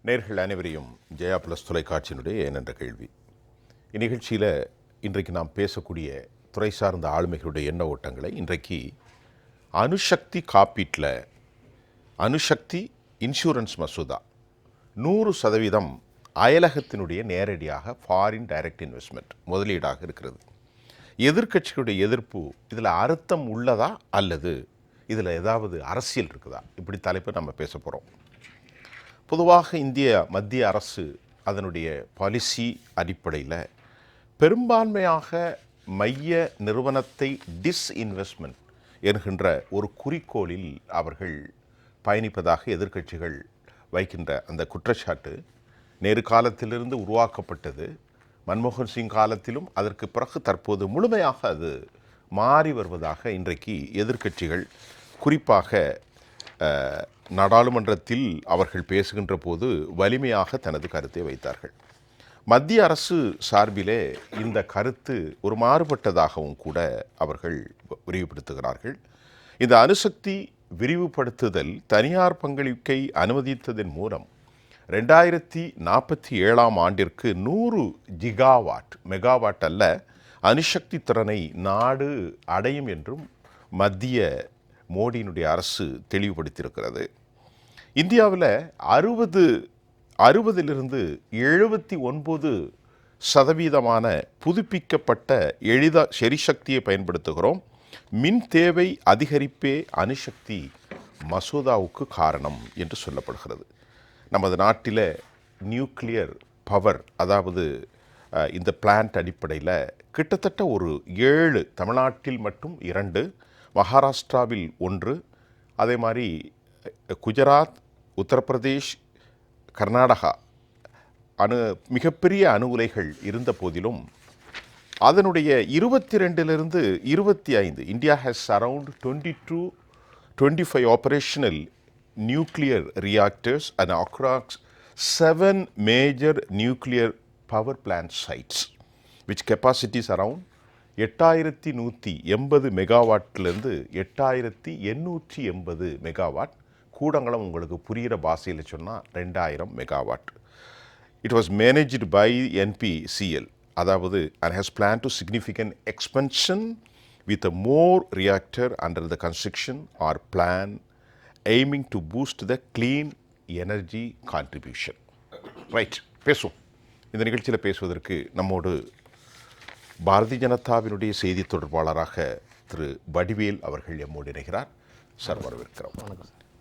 நேர்கள் அனைவரையும் ஜெயா பிளஸ் தொலைக்காட்சியினுடைய ஏனென்ற கேள்வி இந்நிகழ்ச்சியில் இன்றைக்கு நாம் பேசக்கூடிய துறை சார்ந்த ஆளுமைகளுடைய எண்ண ஓட்டங்களை இன்றைக்கு அணுசக்தி காப்பீட்டில் அணுசக்தி இன்சூரன்ஸ் மசோதா 100% அயலகத்தினுடைய நேரடியாக ஃபாரின் டைரக்ட் இன்வெஸ்ட்மெண்ட் முதலீடாக இருக்கிறது. எதிர்க்கட்சிகளுடைய எதிர்ப்பு இதில் அர்த்தம் உள்ளதா அல்லது இதில் ஏதாவது அரசியல் இருக்குதா, இப்படி தலைப்பை நம்ம பேச போகிறோம். பொதுவாக இந்திய மத்திய அரசு அதனுடைய பாலிசி அடிப்படையில் பெரும்பான்மையாக மைய நிறுவனத்தை டிஸ்இன்வெஸ்ட்மெண்ட் என்கின்ற ஒரு குறிக்கோளில் அவர்கள் பயணிப்பதாக எதிர்க்கட்சிகள் வைக்கின்ற அந்த குற்றச்சாட்டு நேரு காலத்திலிருந்து உருவாக்கப்பட்டது. மன்மோகன் சிங் காலத்திலும் அதற்கு பிறகு தற்போது முழுமையாக அது மாறி வருவதாக இன்றைக்கு எதிர்க்கட்சிகள் குறிப்பாக நாடாளுமன்றத்தில் அவர்கள் பேசுகின்ற போது வலிமையாக தனது கருத்தை வைத்தார்கள். மத்திய அரசு சார்பிலே இந்த கருத்து ஒரு மாறுபட்டதாகவும் கூட அவர்கள் விரிவுபடுத்துகிறார்கள். இந்த அணுசக்தி விரிவுபடுத்துதல் தனியார் பங்களிப்பை அனுமதித்ததன் மூலம் 2047 ஆண்டிற்கு 100 ஜிகாவாட் மெகாவாட் அல்ல அணுசக்தி திறனை நாடு அடையும் என்றும் மத்திய மோடியினுடைய அரசு தெளிவுபடுத்தியிருக்கிறது. இந்தியாவில் 60லிருந்து 79% புதுப்பிக்கப்பட்ட எரிசக்தியை பயன்படுத்துகிறோம். மின் தேவை அதிகரிப்பே அணுசக்தி மசோதாவுக்கு காரணம் என்று சொல்லப்படுகிறது. நமது நாட்டில் நியூக்ளியர் பவர், அதாவது இந்த பிளான்ட் அடிப்படையில் கிட்டத்தட்ட ஒரு 7, தமிழ்நாட்டில் மட்டும் 2, மகாராஷ்டிராவில் 1, அதே மாதிரி குஜராத், உத்தரப்பிரதேஷ், கர்நாடகா மிகப்பெரிய அணு உலைகள் இருந்த போதிலும் அதனுடைய 22லிருந்து 25 India has around 22-25 operational nuclear reactors and across 7 major nuclear power plant sites which capacity is around 8180 மெகாவாட்டிலிருந்து 8880 மெகாவாட். கூடங்களும் உங்களுக்கு புரிகிற பாஷையில் சொன்னால் 2000 megawatt. It was managed by NPCL, அதாவது and has planned to significant expansion with a more reactor under the construction or plan aiming to boost the clean energy contribution. Right, பேசுவோம். இந்த நிகழ்ச்சியில் பேசுவதற்கு நம்மோடு பாரதிய ஜனதாவினுடைய செய்தி தொடர்பாளராக திரு வடிவேல் அவர்கள் எம்மோடு இணைகிறார். சார் வரவேற்கிறோம்.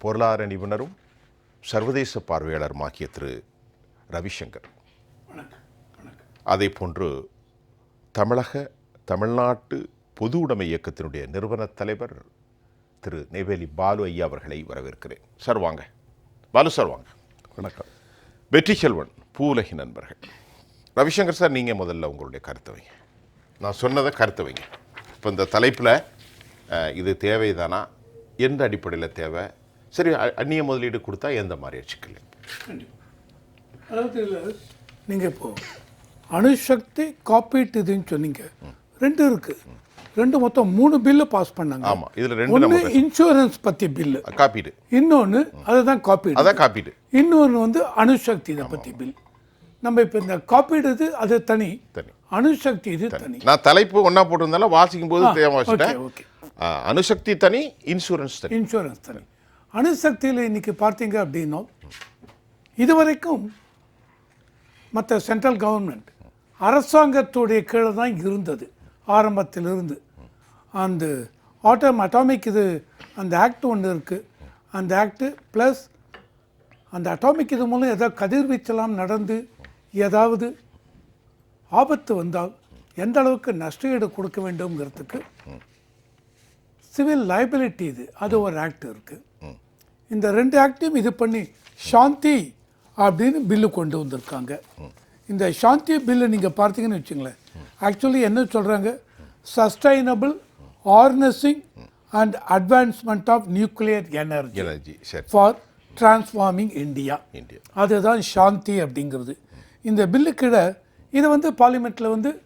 பொருளாதார நிபுணரும் சர்வதேச பார்வையாளருமாகிய திரு ரவிசங்கர், அதே போன்று தமிழ்நாட்டு பொது உடைமை இயக்கத்தினுடைய நிறுவன தலைவர் திரு நெய்வேலி பாலு ஐயா அவர்களை வரவேற்கிறேன். சார் வாங்க. பாலு சார் வாங்க. வணக்கம். வெற்றி செல்வன், பூவுலகி நண்பர்கள். ரவிசங்கர் சார், நீங்கள் முதல்ல உங்களுடைய கருத்தை வைங்க. நான் சொன்னதை கருத்தை வைங்க. இப்போ இந்த தலைப்பில் இது தேவைதானா, எந்த அடிப்படையில் தேவை, சரி அந்நிய முதலீடு கொடுத்தா எந்த மாதிரி சிக்கல்? அதாவது நீங்கள் இப்போது அணுசக்தி காப்பீட்டு இதுன்னு சொன்னீங்க, 2 இருக்குது. 2 மொத்தம் 3 பில்லு பாஸ் பண்ணாங்க. ஆமாம், இதில் 2 ஒன்று இன்சூரன்ஸ் பற்றி பில்லு, காப்பீடு. இன்னொன்று அதுதான் காப்பீடு, அதான் காப்பீடு. இன்னொன்று வந்து அணுசக்தி இதை பற்றி பில். நம்ம இப்போ இந்த காப்பீடு இது அது தனி, அணுசக்தி இது தனி. நான் தலைப்பு ஒன்றா போட்டிருந்தாலும் வாசிக்கும் போது தேவைப்பட்டேன். அணுசக்தி தனி, இன்சூரன்ஸ் தனி. இன்சூரன்ஸ் தனி. அணுசக்தியில் இன்னைக்கு பார்த்தீங்க அப்படின்னா இதுவரைக்கும் மற்ற சென்ட்ரல் கவர்மெண்ட் அரசாங்கத்துடைய கீழே தான் இருந்தது ஆரம்பத்திலிருந்து. அந்த அட்டாமிக் இது அந்த ஆக்ட் ஒன்று இருக்குது. அந்த ஆக்டு ப்ளஸ் அந்த அட்டாமிக் இது மூலம் ஏதாவது கதிர்வீச்சலாம் நடந்து ஏதாவது ஆபத்து வந்தால் எந்த அளவுக்கு நஷ்டஈடு கொடுக்க வேண்டும்ங்கிறதுக்கு சிவில் லைபிலிட்டி அது ஒரு ஆக்ட் இருக்குது. இந்த 2 ஆக்டையும் இது பண்ணி சாந்தி அப்படின்னு பில்லு கொண்டு வந்திருக்காங்க. இந்த சாந்தி பில்லு நீங்கள் பார்த்தீங்கன்னு வச்சுங்களேன், ஆக்சுவலி என்ன சொல்கிறாங்க, sustainable harnessing and advancement of nuclear energy for transforming India. அதுதான் சாந்தி அப்படிங்கிறது. இந்த பில்லு கீழே இதை வந்து பார்லிமெண்ட்டில்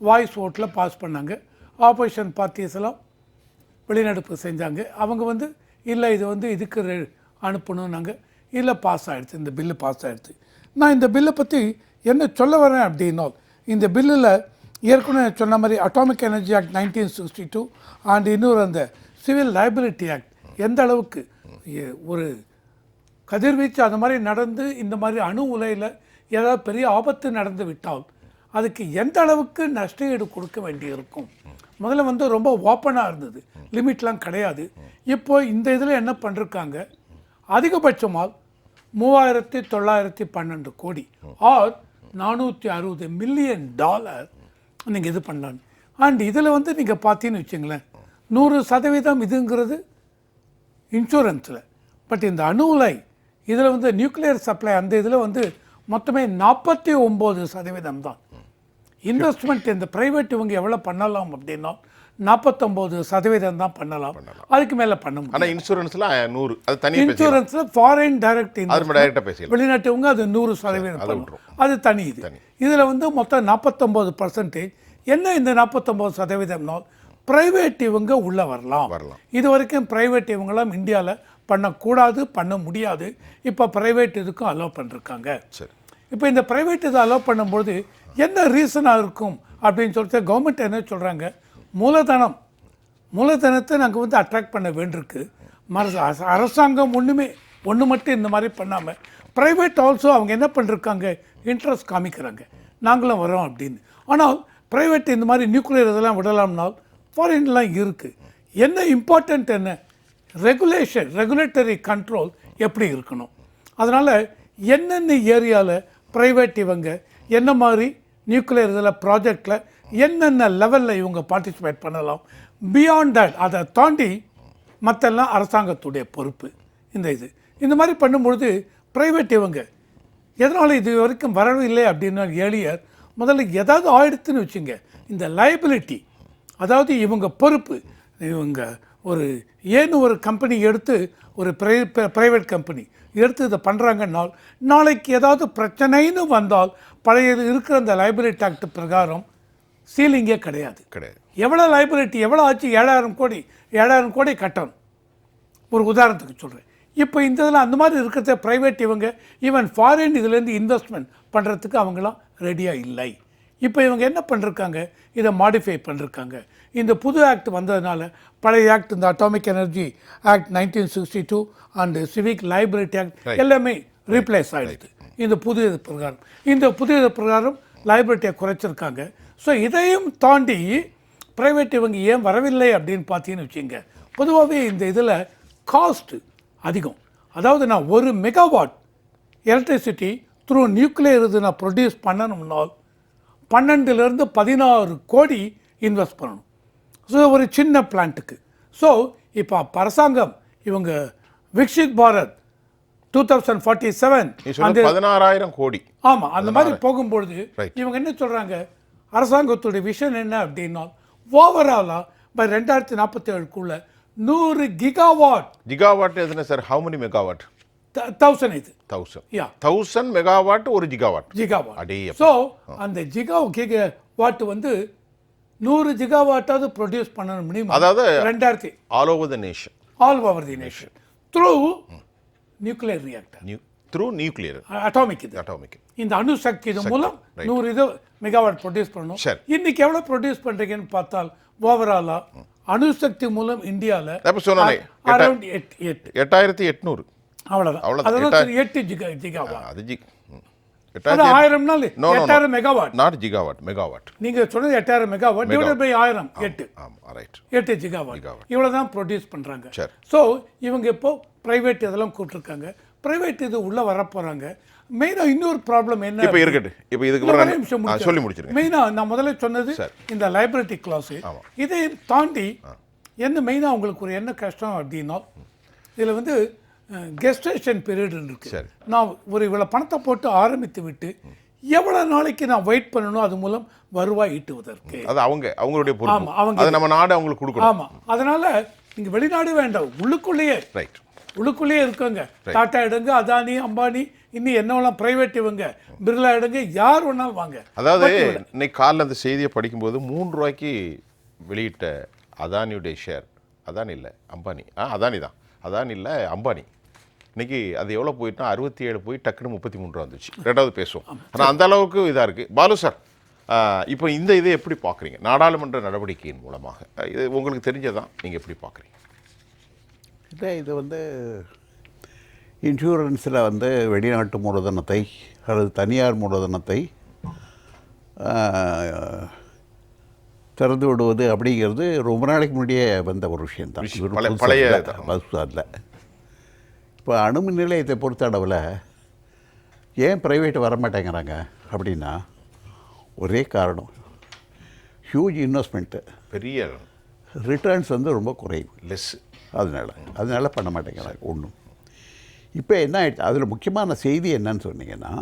வாய்ஸ் ஓட்டில் பாஸ் பண்ணாங்க. ஆப்போசிஷன் பார்ட்டிஸ் எல்லாம் வெளிநடப்பு செஞ்சாங்க. அவங்க இல்லை இது இதுக்கு அனுப்பணும். நாங்கள் இதில் பாஸ் ஆகிடுது, இந்த பில்லு பாஸ் ஆகிடுது. நான் இந்த பில்லை பற்றி என்ன சொல்ல வரேன் அப்படின்னா, இந்த பில்லில் ஏற்கனவே சொன்ன மாதிரி அட்டாமிக் எனர்ஜி ஆக்ட் 1962 அண்ட் இன்னொரு அந்த சிவில் லைபிலிட்டி ஆக்ட் எந்த அளவுக்கு ஒரு கதிர்வீச்சு அது மாதிரி நடந்து இந்த மாதிரி அணு உலையில் ஏதாவது பெரிய ஆபத்து நடந்து விட்டால் அதுக்கு எந்த அளவுக்கு நஷ்டஈடு கொடுக்க வேண்டியிருக்கும். முதல்ல வந்து ரொம்ப ஓப்பனாக இருந்தது, லிமிட்லாம் கிடையாது. இப்போ இந்த இதில் என்ன பண்ணிருக்காங்க, அதிகபட்சமாக 3912 கோடி ஆர் $460 மில்லியன் நீங்கள் இது பண்ணலாம். அண்ட் இதில் வந்து நீங்கள் பார்த்தீங்கன்னு வச்சுங்களேன், 100% இதுங்கிறது இன்சூரன்ஸில். பட் இந்த அணு உலை இதில் வந்து நியூக்ளியர் சப்ளை அந்த இதில் வந்து மொத்தமே 49% தான் இன்வெஸ்ட்மெண்ட். இந்த ப்ரைவேட் இவங்க எவ்வளோ பண்ணலாம் அப்படின்னா 49% தான் பண்ணலாம், அதுக்கு மேலே பண்ண முடியும். ஆனால் இன்சூரன்ஸில் 100, அது தனி. இன்சூரன்ஸில் ஃபாரின் டைரக்ட் வெளிநாட்டவங்க அது 100% அது தனி. இதில் வந்து மொத்தம் 49%. என்ன இந்த 49%? ப்ரைவேட் இவங்க உள்ளே வரலாம். இது வரைக்கும் ப்ரைவேட் இவங்களாம் இந்தியாவில் பண்ணக்கூடாது, பண்ண முடியாது. இப்போ ப்ரைவேட் இதுக்கும் அலோவ் பண்ணிருக்காங்க. சரி, இப்போ இந்த ப்ரைவேட் இதை அலோவ் பண்ணும்போது என்ன ரீசனாக இருக்கும் அப்படின்னு சொல்லிட்டு கவர்மெண்ட் என்ன சொல்கிறாங்க, மூலதனத்தை நாங்கள் வந்து அட்ராக்ட் பண்ண வேண்டியிருக்கு. அரசாங்கம் ஒன்று மட்டும் இந்த மாதிரி பண்ணாமல் ப்ரைவேட் ஆல்சோ அவங்க என்ன பண்ணிருக்காங்க, இன்ட்ரெஸ்ட் காமிக்கிறாங்க, நாங்களும் வரோம் அப்படின்னு. ஆனால் ப்ரைவேட் இந்த மாதிரி நியூக்ளியர் இதெல்லாம் விடலாம்னால் ஃபாரின்லாம் இருக்குது. என்ன இம்பார்ட்டண்ட் என்ன, ரெகுலேட்டரி கண்ட்ரோல் எப்படி இருக்கணும். அதனால் என்னென்ன ஏரியாவில் ப்ரைவேட் இவங்க என்ன மாதிரி நியூக்ளியர் இதில் ப்ராஜெக்டில் என்னென்ன லெவலில் இவங்க பார்ட்டிசிபேட் பண்ணலாம், பியாண்ட் தட் அதை தாண்டி மற்றெல்லாம் அரசாங்கத்துடைய பொறுப்பு. இந்த மாதிரி பண்ணும்பொழுது ப்ரைவேட் இவங்க எதனால் இது வரைக்கும் வரவில்லை அப்படின்னா, ஏழியர் முதல்ல ஏதாவது ஆயிடுத்துன்னு வச்சுங்க, இந்த லைபிலிட்டி அதாவது இவங்க பொறுப்பு, இவங்க ஒரு கம்பெனி எடுத்து ஒரு ப்ரைவேட் கம்பெனி எடுத்து இதை பண்ணுறாங்கன்னால் நாளைக்கு ஏதாவது பிரச்சனைன்னு வந்தால் பழைய இருக்கிற அந்த லைபிலிட்டி ஆக்ட் பிரகாரம் சீலிங்கே கிடையாது. எவ்வளோ லைபிலிட்டி எவ்வளோ ஆச்சு, 7000 கோடி கட்டணும், ஒரு உதாரணத்துக்கு சொல்கிறேன். இப்போ இந்த இதில் அந்த மாதிரி இருக்கிறத ப்ரைவேட் இவங்க ஈவன் ஃபாரின் இதுலேருந்து இன்வெஸ்ட்மெண்ட் பண்ணுறதுக்கு அவங்களாம் ரெடியாக இல்லை. இப்போ இவங்க என்ன பண்ணிருக்காங்க, இதை மாடிஃபை பண்ணிருக்காங்க. இந்த புது ஆக்ட் வந்ததுனால பழைய ஆக்ட், இந்த atomic energy act 1962 and civic liability act எல்லாமே ரீப்ளேஸ் ஆகிடுது இந்த புதிய பிரகாரம் லைபிலிட்டியை குறைச்சிருக்காங்க. ஸோ இதையும் தாண்டி ப்ரைவேட் இவங்க ஏன் வரவில்லை அப்படின்னு பார்த்தீங்கன்னு வச்சுங்க, பொதுவாகவே இந்த இதில் காஸ்ட் அதிகம். அதாவது நான் 1 மெகாவாட் எலக்ட்ரிசிட்டி த்ரூ நியூக்ளியர் இது நான் ப்ரொடியூஸ் பண்ணணும்னால் 12 to 16 கோடி இன்வெஸ்ட் பண்ணணும். ஸோ ஒரு சின்ன பிளான்ட்டுக்கு. ஸோ இப்போ அரசாங்கம் இவங்க விக்ஷித் பாரத் 2047 16,000 கோடி, ஆமாம், அந்த மாதிரி போகும்பொழுது இவங்க என்ன சொல்கிறாங்க, அரசாங்கத்துடைய விஷன் என்ன அப்படின்னா ஓவராலாக பை 2047க்குள்ள 100 கிகாவாட் எதுனா சார், ஹவு மெனி மெகாவாட்? 1000 இது 1000 மெகாவாட், ஒரு ஜிகாவாட். ஸோ அந்த கிகாவாட் வந்து 100 ஜிகாவாட்டாவது ப்ரொடியூஸ் பண்ணணும் மினிமம். அதாவது 2000 all over the nation through nuclear reactor, through nuclear atomic இந்த அணு சக்தி இது மூலம் 100 மெகாவாட் ப்ரொடியூஸ் பண்ணணும். இன்னைக்கு எவ்வளோ ப்ரொடியூஸ் பண்ணுறீங்கன்னு பார்த்தால் ஓவராலா அணுசக்தி மூலம் இந்தியாவில் 8800 அவ்வளோதான். 8 ஜிகாவாட். அது 1000 மெகாவாட், நாட் ஜிகாவாட், மெகாவாட். நீங்க சொன்னது 8000 மெகாவாட் டிவைடட் பை 1000 8 ஜிகாவாட் இவ்வளவு தான் ப்ரொடியூஸ் பண்றாங்க. ஸோ இவங்க இப்போ பிரைவேட் இதெல்லாம் கூப்பிட்டுருக்காங்க, பிரைவேட் இது உள்ள வர போறாங்க. மெயினா இன்னொரு ப்ராப்ளம் என்ன, இப்போ இருக்கட்டும், இப்போ இதுக்கு சொல்லி முடிச்சிருங்க. மெயினா நான் முதல்ல சொன்னது இந்த லைபிலிட்டி கிளாஸ். இதை தாண்டி என்ன மெயினா உங்களுக்கு ஒரு என்ன கஷ்டம் அப்படின்னா, இதுல வந்து கெஸ்டேஷன் பீரியட் இருக்கு. நான் இவ்வளோ பணத்தை போட்டு ஆரம்பித்து விட்டு எவ்வளோ நாளைக்கு நான் வெயிட் பண்ணணும், அது மூலம் வருவாய் ஈட்டுவதற்கு. அது அவங்களுடைய பொறுப்பு. அவங்க நம்ம நாடு அவங்களுக்கு கொடுக்கணும். ஆமாம், அதனால நீங்கள் வெளிநாடு வேண்டாம், உள்ளுக்குள்ளேயே இருக்காங்க. டாடா எடுங்க, அதானி, அம்பானி, இன்னும் என்னவெல்லாம் பிரைவேட் இவங்க பிர்லா எடுங்க, யார் வேணாலும் வாங்க. அதாவது இன்னைக்கு காலையில் அந்த செய்தியை படிக்கும்போது 3 ரூபாய்க்கு வெளியிட்ட அதானியுடைய ஷேர், அதானி இல்லை அம்பானி, அதானி தான், அதானி இல்லை அம்பானி, இன்னைக்கு அது எவ்வளோ போயிட்டுனா 67 போய் டக்குன்னு 33 வந்துச்சு. ரெண்டாவது பேசுவோம். ஆனால் அந்த அளவுக்கு இதாக இருக்குது. பாலு சார், இப்போ இந்த இதை எப்படி பார்க்குறீங்க? நாடாளுமன்ற நடவடிக்கையின் மூலமாக இது உங்களுக்கு தெரிஞ்சதான் நீங்கள் எப்படி பார்க்குறீங்க? இல்லை, இது வந்து இன்சூரன்ஸில் வந்து வெளிநாட்டு மூலதனத்தை அல்லது தனியார் மூலதனத்தை திறந்து விடுவது அப்படிங்கிறது ரொம்ப நாளைக்கு முன்னாடியே வந்த ஒரு விஷயந்தான். பழைய அதில் இப்போ அணுமின் நிலையத்தை பொறுத்த அளவில் ஏன் ப்ரைவேட் வரமாட்டேங்கிறாங்க அப்படின்னா ஒரே காரணம், ஹியூஜ் இன்வெஸ்ட்மெண்ட்டு, பெரிய ரிட்டர்ன்ஸ் வந்து ரொம்ப குறைவு, லெஸ். அதனால் பண்ண மாட்டேங்கிறாங்க. ஒன்றும் இப்போ என்ன ஆகிடுச்சு, அதில் முக்கியமான செய்தி என்னன்னு சொன்னீங்கன்னா,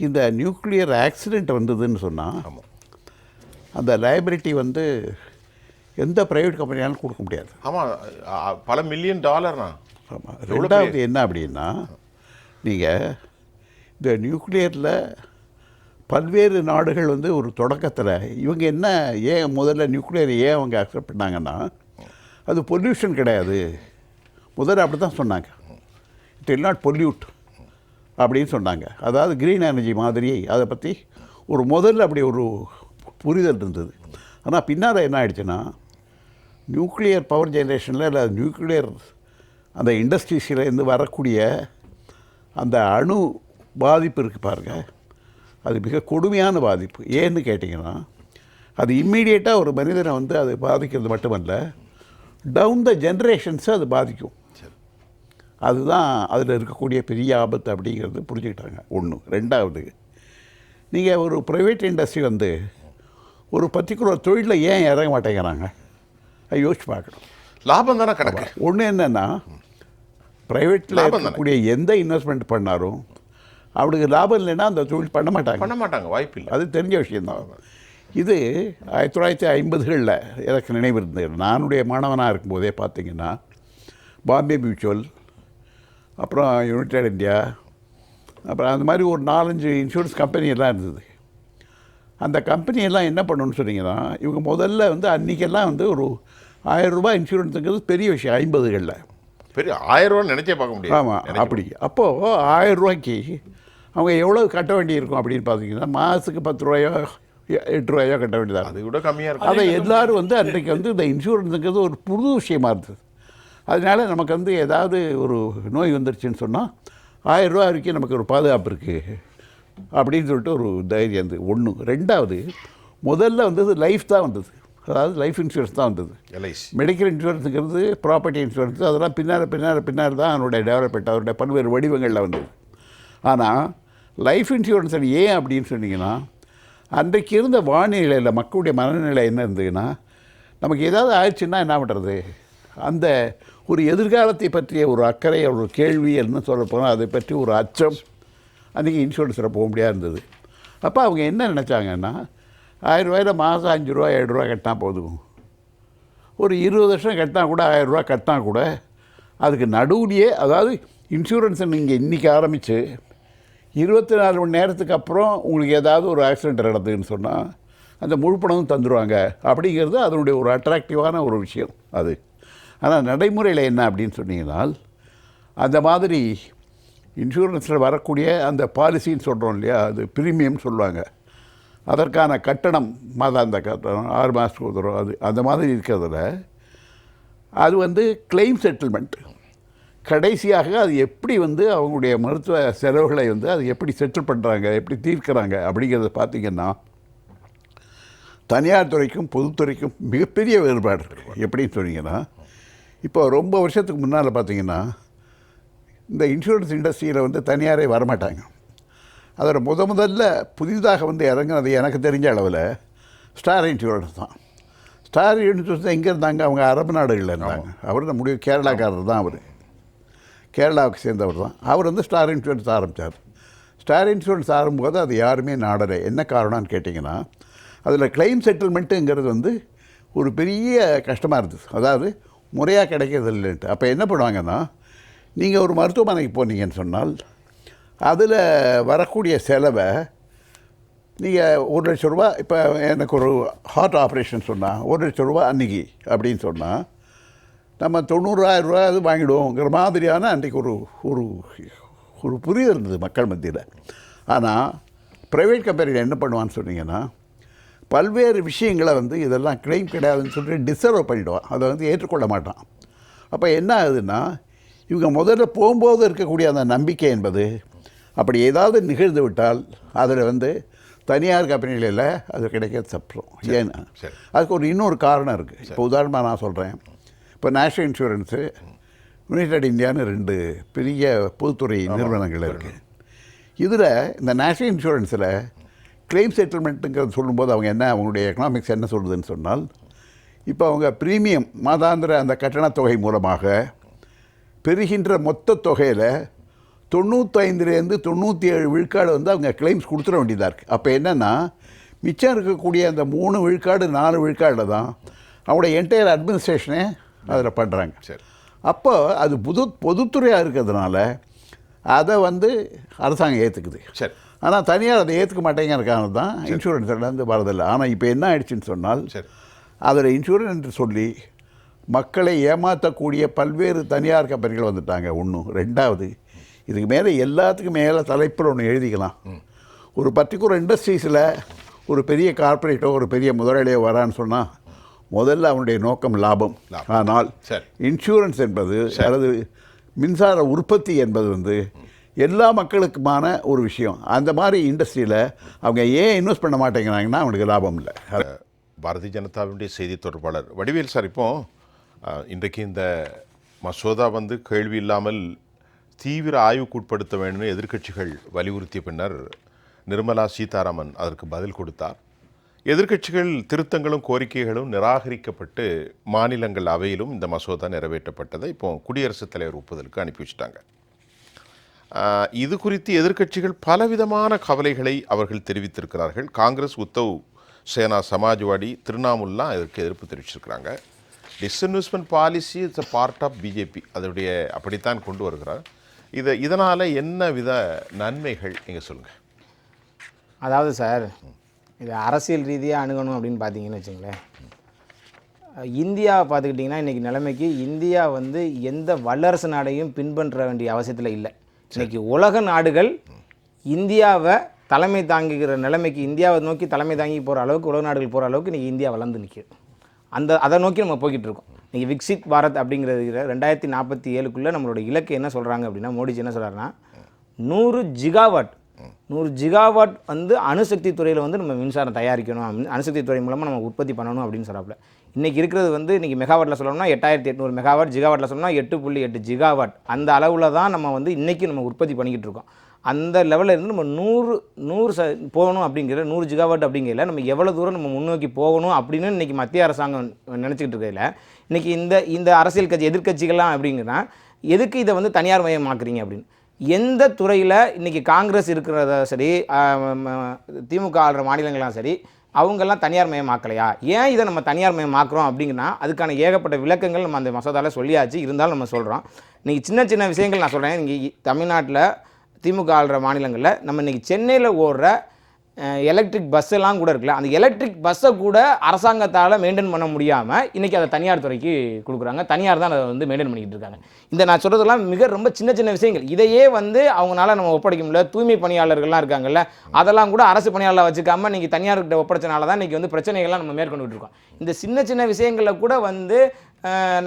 இந்த நியூக்ளியர் ஆக்சிடெண்ட் வந்ததுன்னு சொன்னால் அந்த லைபிலிட்டி வந்து எந்த ப்ரைவேட் கம்பெனியாலும் கொடுக்க முடியாது. ஆமாம், பல $1 மில்லியன். ஆமாம். ரெண்டாவது என்ன அப்படின்னா, நீங்கள் இந்த நியூக்ளியரில் பல்வேறு நாடுகள் வந்து ஒரு தொடக்கத்தில் இவங்க என்ன ஏன் முதல்ல நியூக்ளியர் ஏன் அவங்க அக்செப்ட் பண்ணாங்கன்னா, அது பொல்யூஷன் கிடையாது, முதல்ல அப்படி தான் சொன்னாங்க. இட் வில் நாட் பொல்யூட் அப்படின்னு சொன்னாங்க. அதாவது க்ரீன் எனர்ஜி மாதிரி அதை பற்றி ஒரு முதல்ல அப்படி ஒரு புரிதல் இருந்தது. ஆனால் பின்னால் என்ன ஆகிடுச்சுன்னா, நியூக்ளியர் பவர் ஜெனரேஷனில் இல்லை நியூக்ளியர் அந்த இண்டஸ்ட்ரீஸ்லேருந்து வரக்கூடிய அந்த அணு பாதிப்பு இருக்குது பாருங்கள், அது மிக கொடுமையான பாதிப்பு. ஏன்னு கேட்டிங்கன்னா, அது இம்மீடியட்டாக ஒரு மனிதனை வந்து அது பாதிக்கிறது மட்டுமல்ல, டவுன் த ஜென்ரேஷன்ஸை அது பாதிக்கும். அதுதான் அதில் இருக்கக்கூடிய பெரிய ஆபத்து அப்படிங்கிறது புரிஞ்சுக்கிட்டாங்க. ஒன்று. ரெண்டாவது, நீங்கள் ஒரு ப்ரைவேட் இண்டஸ்ட்ரி வந்து ஒரு பர்டிகுலர் தொழிலில் ஏன் இறங்க மாட்டேங்கிறாங்க, அது யோசிச்சு பார்க்கணும். லாபம் தானே கணக்கு. ஒன்று என்னென்னா, ப்ரைவேட்டில் இருக்கக்கூடிய எந்த இன்வெஸ்ட்மெண்ட் பண்ணாலும் அவனுக்கு லாபம் இல்லைன்னா அந்த தொழில் பண்ண மாட்டாங்க. வாய்ப்பு இல்லை. அது தெரிஞ்ச விஷயந்தான். இது 1950களில் எனக்கு நினைவு இருந்தது. நானுடைய மாணவனாக இருக்கும்போதே பார்த்திங்கன்னா, பாம்பே மியூச்சுவல், அப்புறம் யுனைடெட் இந்தியா, அப்புறம் அந்த மாதிரி ஒரு 4-5 இன்சூரன்ஸ் கம்பெனியெல்லாம் இருந்தது. அந்த கம்பெனியெல்லாம் என்ன பண்ணணும்னு சொன்னீங்கன்னா, இவங்க முதல்ல வந்து அன்றைக்கெல்லாம் வந்து ஒரு ₹1000 இன்சூரன்ஸுங்கிறது பெரிய விஷயம். 50களில் பெரிய ₹1000 நினைச்சே பார்க்க முடியாது. ஆமாம், அப்படி. அப்போது ₹1000 அவங்க எவ்வளோ கட்ட வேண்டியிருக்கும் அப்படின்னு பார்த்தீங்கன்னா, மாதத்துக்கு ₹10 ₹8 கட்ட வேண்டியதாக. அது கூட கம்மியாக இருக்கும். அதை எல்லோரும் வந்து அன்றைக்கு வந்து இந்த இன்சூரன்ஸுங்கிறது ஒரு புது விஷயமா இருந்தது. அதனால நமக்கு வந்து ஏதாவது ஒரு நோய் வந்துருச்சுன்னு சொன்னால் ₹1000 வரைக்கும் நமக்கு ஒரு பாதுகாப்பு இருக்குது அப்படின்னு சொல்லிட்டு ஒரு தைரியம் இருந்தது. ஒன்று. ரெண்டாவது, முதல்ல வந்தது லைஃப் தான் வந்தது. அதாவது லைஃப் இன்சூரன்ஸ் தான் வந்தது. மெடிக்கல் இன்சூரன்ஸுங்கிறது, ப்ராப்பர்ட்டி இன்சூரன்ஸ், அதெல்லாம் பின்னால் தான் அதனுடைய டெவலப்மெண்ட், அதனுடைய பல்வேறு வடிவங்களில் வந்தது. ஆனால் லைஃப் இன்சூரன்ஸ் ஏன் அப்படின்னு சொன்னீங்கன்னா, அன்றைக்கு இருந்த வானிலையில் மக்களுடைய மனநிலை என்ன இருந்ததுன்னா, நமக்கு ஏதாவது ஆயிடுச்சுன்னா என்ன பண்ணுறது, அந்த ஒரு எதிர்காலத்தை பற்றிய ஒரு அக்கறை, ஒரு கேள்வி என்ன சொல்ல போனால் அதை பற்றி ஒரு அச்சம் அன்றைக்கி இன்சூரன்ஸில் போக முடியாது இருந்தது. அப்போ அவங்க என்ன நினச்சாங்கன்னா, ₹1000 மாதம் ₹5 ₹7 கட்டினா போதும், ஒரு 20 வருஷம் கட்டினா கூட ₹1000 கட்டினா கூட அதுக்கு நடுவுலையே, அதாவது இன்சூரன்ஸை நீங்கள் இன்றைக்கி ஆரம்பித்து 24 மணி நேரத்துக்கு அப்புறம் உங்களுக்கு ஏதாவது ஒரு ஆக்சிடெண்ட் நடந்ததுன்னு சொன்னால் அந்த முழு பணமும் தந்துடுவாங்க அப்படிங்கிறது அதனுடைய ஒரு அட்ராக்டிவான ஒரு விஷயம் அது. ஆனால் நடைமுறையில் என்ன அப்படின்னு சொன்னீங்கன்னா, அந்த மாதிரி இன்சூரன்ஸில் வரக்கூடிய அந்த பாலிசின்னு சொல்கிறோம் இல்லையா, அது ப்ரீமியம் சொல்லுவாங்க, அதற்கான கட்டணம் மாதாந்த கட்டணம் 6 மாதத்துக்கு ஒரு தடவை, அது அந்த மாதிரி இருக்கிறதுல அது வந்து கிளைம் செட்டில்மெண்ட், கடைசியாக அது எப்படி வந்து அவங்களுடைய மருத்துவ செலவுகளை வந்து அது எப்படி செட்டில் பண்ணுறாங்க, எப்படி தீர்க்கிறாங்க அப்படிங்கிறத பார்த்திங்கன்னா, தனியார் துறைக்கும் பொதுத்துறைக்கும் மிகப்பெரிய வேறுபாடு இருக்குது. எப்படின்னு சொன்னீங்கன்னா, இப்போ ரொம்ப வருஷத்துக்கு முன்னால் பார்த்திங்கன்னா, இந்த இன்சூரன்ஸ் இண்டஸ்ட்ரியில் வந்து தனியாரே வரமாட்டாங்க. அதோட முதல்ல புதிதாக வந்து இறங்குனது எனக்கு தெரிஞ்ச அளவில் ஸ்டார் இன்சூரன்ஸ் தான். ஸ்டார் இன்சூரன்ஸ் எங்கே இருந்தாங்க, அவங்க அரபு நாடுகளில் இருந்தாங்க. அவர் நம்முடைய கேரளாக்காரர் தான், அவர் கேரளாவுக்கு சேர்ந்தவர் தான். அவர் வந்து ஸ்டார் இன்சூரன்ஸ் ஆரம்பித்தார். ஸ்டார் இன்சூரன்ஸ் ஆரம்பிக்கும்போது அது யாருமே நாடலை. என்ன காரணம்னு கேட்டிங்கன்னா, அதில் கிளைம் செட்டில்மெண்ட்டுங்கிறது வந்து ஒரு பெரிய கஷ்டமாக இருந்தது. அதாவது முறையாக கிடைக்கிறது இல்லைன்ட்டு. அப்போ என்ன பண்ணுவாங்கன்னா, நீங்கள் ஒரு மருத்துவமனைக்கு போனீங்கன்னு சொன்னால் அதில் வரக்கூடிய செலவை நீங்கள் ₹1,00,000, இப்போ எனக்கு ஒரு ஹார்ட் ஆப்ரேஷன் சொன்னால் ₹1,00,000 அன்றைக்கி அப்படின்னு சொன்னால் நம்ம 90,000 ரூபா அது வாங்கிடுவோங்கிற மாதிரியான அன்றைக்கு ஒரு ஒரு ஒரு புரிதல் இருந்தது மக்கள் மத்தியில். ஆனால் ப்ரைவேட் கம்பெனியில் என்ன பண்ணுவான்னு சொன்னீங்கன்னா, பல்வேறு விஷயங்களை இதெல்லாம் கிளைம் கிடையாதுன்னு சொல்லி டிசர்வ் பண்ணிவிடுவான், அதை ஏற்றுக்கொள்ள மாட்டான். அப்போ என்ன ஆகுதுன்னா, இவங்க முதல்ல போகும்போது இருக்கக்கூடிய அந்த நம்பிக்கை என்பது அப்படி ஏதாவது நிகழ்ந்து விட்டால் அதில் தனியார் கம்பெனிகளில் அது கிடைக்க தப்புறோம். ஏன்னா அதுக்கு இன்னொரு காரணம் இருக்குது. இப்போ உதாரணமாக நான் சொல்கிறேன். இப்போ நேஷ்னல் இன்சூரன்ஸு, யுனைடெட் இந்தியான்னு 2 பெரிய பொதுத்துறை நிறுவனங்கள் இருக்குது. இதில் இந்த நேஷ்னல் இன்சூரன்ஸில் கிளைம் செட்டில்மெண்ட்டுங்கிறது சொல்லும்போது அவங்களுடைய எக்கனாமிக்ஸ் என்ன சொல்லுதுன்னு சொன்னால், இப்போ அவங்க ப்ரீமியம் மாதாந்திர அந்த கட்டணத்தொகை மூலமாக பெறுகின்ற மொத்த தொகையில் 95லேருந்து 97 விழுக்காடு அவங்க கிளைம்ஸ் கொடுத்துட வேண்டியதாக இருக்குது. அப்போ என்னென்னா, மிச்சம் இருக்கக்கூடிய அந்த 3 விழுக்காடு 4 விழுக்காடில் தான் அவங்களோட என்டையர் அட்மினிஸ்ட்ரேஷனே அதில் பண்ணுறாங்க. அப்போ அது பொதுத்துறையாக இருக்கிறதுனால அதை அரசாங்கம் ஏற்றுக்குது. சரி. ஆனால் தனியார் அதை ஏற்றுக்க மாட்டேங்கிற காரணம் தான் இன்சூரன்ஸ்லேருந்து வரதில்லை. ஆனால் இப்போ என்ன ஆயிடுச்சுன்னு சொன்னால், அதில் இன்சூரன்ஸ் என்று சொல்லி மக்களை ஏமாற்றக்கூடிய பல்வேறு தனியார் கம்பெனிகள் வந்துட்டாங்க. ஒன்று. ரெண்டாவது, இதுக்கு மேலே எல்லாத்துக்கும் மேலே தலைப்பில் ஒன்று எழுதிக்கலாம். ஒரு பர்டிகுலர் இண்டஸ்ட்ரீஸில் ஒரு பெரிய கார்ப்பரேட்டோ ஒரு பெரிய முதலாளியோ வரான்னு சொன்னால் முதல்ல அவனுடைய நோக்கம் லாபம். ஆனால் இன்சூரன்ஸ் என்பது அல்லது மின்சார உற்பத்தி என்பது எல்லா மக்களுக்குமான ஒரு விஷயம். அந்த மாதிரி இண்டஸ்ட்ரியில் அவங்க ஏன் இன்வெஸ்ட் பண்ண மாட்டேங்கிறாங்கன்னா அவனுக்கு லாபம் இல்லை. பாரதிய ஜனதாவினுடைய செய்தி தொடர்பாளர் வடிவேல் சார், இப்போ இன்றைக்கு இந்த மசோதா கேள்வி இல்லாமல் தீவிர ஆய்வுக்குட்படுத்த வேண்டும் எதிர்க்கட்சிகள் வலியுறுத்திய பின்னர் நிர்மலா சீதாராமன் அதற்கு பதில் கொடுத்தார். எதிர்க்கட்சிகள் திருத்தங்களும் கோரிக்கைகளும் நிராகரிக்கப்பட்டு மாநிலங்கள் அவையிலும் இந்த மசோதா நிறைவேற்றப்பட்டதை இப்போ குடியரசுத் தலைவர் ஒப்புதலுக்கு அனுப்பி வச்சுட்டாங்க. இது குறித்து எதிர்க்கட்சிகள் பலவிதமான கவலைகளை அவர்கள் தெரிவித்திருக்கிறார்கள். காங்கிரஸ், உத்தவ் சேனா, சமாஜ்வாடி, திரிணாமுல்லாம் இதற்கு எதிர்ப்பு தெரிவிச்சிருக்கிறாங்க. Disinvestment policy it's a part of BJP, அதனுடைய அப்படித்தான் கொண்டு வருகிறார். இதனால் என்ன வித நன்மைகள் நீங்கள் சொல்லுங்கள். அதாவது சார், இது அரசியல் ரீதியாக அணுகணும் அப்படின்னு பார்த்தீங்கன்னு வச்சுங்களேன், இந்தியாவை பார்த்துக்கிட்டிங்கன்னா இன்றைக்கி நிலைமைக்கு இந்தியா எந்த வல்லரசு நாடையும் பின்பற்ற வேண்டிய அவசியத்தில் இல்லை. இன்றைக்கி உலக நாடுகள் இந்தியாவை தலைமை தாங்குகிற நிலைமைக்கு, இந்தியாவை நோக்கி தலைமை தாங்கி போகிற அளவுக்கு, உலக நாடுகள் போகிற அளவுக்கு இன்றைக்கி இந்தியா வளர்ந்து நிற்கிது. அதை நோக்கி நம்ம போய்கிட்டு இருக்கோம். இன்றைக்கி விக்சித் பாரத் அப்படிங்கிறது 2047க்குள்ளே நம்மளோட இலக்கு என்ன சொல்கிறாங்க அப்படின்னா, மோடிஜி என்ன சொல்கிறாருன்னா 100 ஜிகாவாட் அணுசக்தி துறையில் நம்ம மின்சாரம் தயாரிக்கணும், அணுசக்தி துறை மூலமாக நம்ம உற்பத்தி பண்ணணும் அப்படின்னு சொல்கிறாப்புல. இன்றைக்கி இருக்கிறது இன்றைக்கி மெகாவாட்டில் சொல்லணும்னா 8800 மெகாவாட், ஜிகாவாட்டில் சொல்லணும்னா 8.8 ஜிகாவாட். அந்த அளவில் தான் நம்ம இன்றைக்கி நம்ம உற்பத்தி பண்ணிக்கிட்டு இருக்கோம். அந்த லெவலில் இருந்து நம்ம 100 போகணும் அப்படிங்கிற 100 ஜிகாவாட் அப்படிங்கிறதுல நம்ம எவ்வளோ தூரம் நம்ம முன்னோக்கி போகணும் அப்படின்னு இன்றைக்கி மத்திய அரசாங்கம் நினச்சிக்கிட்டு இருக்கிறதுல, இன்றைக்கி இந்த அரசியல் கட்சி எதிர்க்கட்சிகள்லாம் அப்படிங்கன்னா எதுக்கு இதை தனியார் மயமாக்குறீங்க அப்படின்னு. எந்த துறையில் இன்றைக்கி காங்கிரஸ் இருக்கிறத சரி, திமுக ஆளுற மாநிலங்கள்லாம் சரி, அவங்கெல்லாம் தனியார் மயமாக்கலையா? ஏன் இதை நம்ம தனியார் மயமாக்குறோம் அப்படிங்கன்னா அதுக்கான ஏகப்பட்ட விளக்கங்கள் நம்ம அந்த மசோதாவில் சொல்லியாச்சு. இருந்தாலும் நம்ம சொல்கிறோம். இன்றைக்கி சின்ன விஷயங்கள் நான் சொல்கிறேன். இன்றைக்கி தமிழ்நாட்டில் திமுக ஆளுற மாநிலங்களில் நம்ம இன்றைக்கி சென்னையில் ஓடுற எலக்ட்ரிக் பஸ்ஸெல்லாம் கூட இருக்குல்ல, அந்த எலக்ட்ரிக் பஸ்ஸை கூட அரசாங்கத்தால் மெயின்டைன் பண்ண முடியாமல் இன்றைக்கி அதை தனியார் துறைக்கு கொடுக்குறாங்க. தனியார் தான் அதை மெயின்டைன் பண்ணிக்கிட்டு இருக்காங்க. இந்த நான் சொல்கிறதெல்லாம் ரொம்ப சின்ன விஷயங்கள். இதையே அவங்களால நம்ம ஒப்படைக்க முடியல. தூய்மை பணியாளர்கள்லாம் இருக்காங்கல்ல, அதெல்லாம் கூட அரசு பணியாளர் வச்சுக்காமல் இன்றைக்கி தனியார்கிட்ட ஒப்படைச்சனால தான் இன்றைக்கி பிரச்சனைகள்லாம் நம்ம மேற்கொண்டுட்டு இருக்கோம். இந்த சின்ன விஷயங்களில் கூட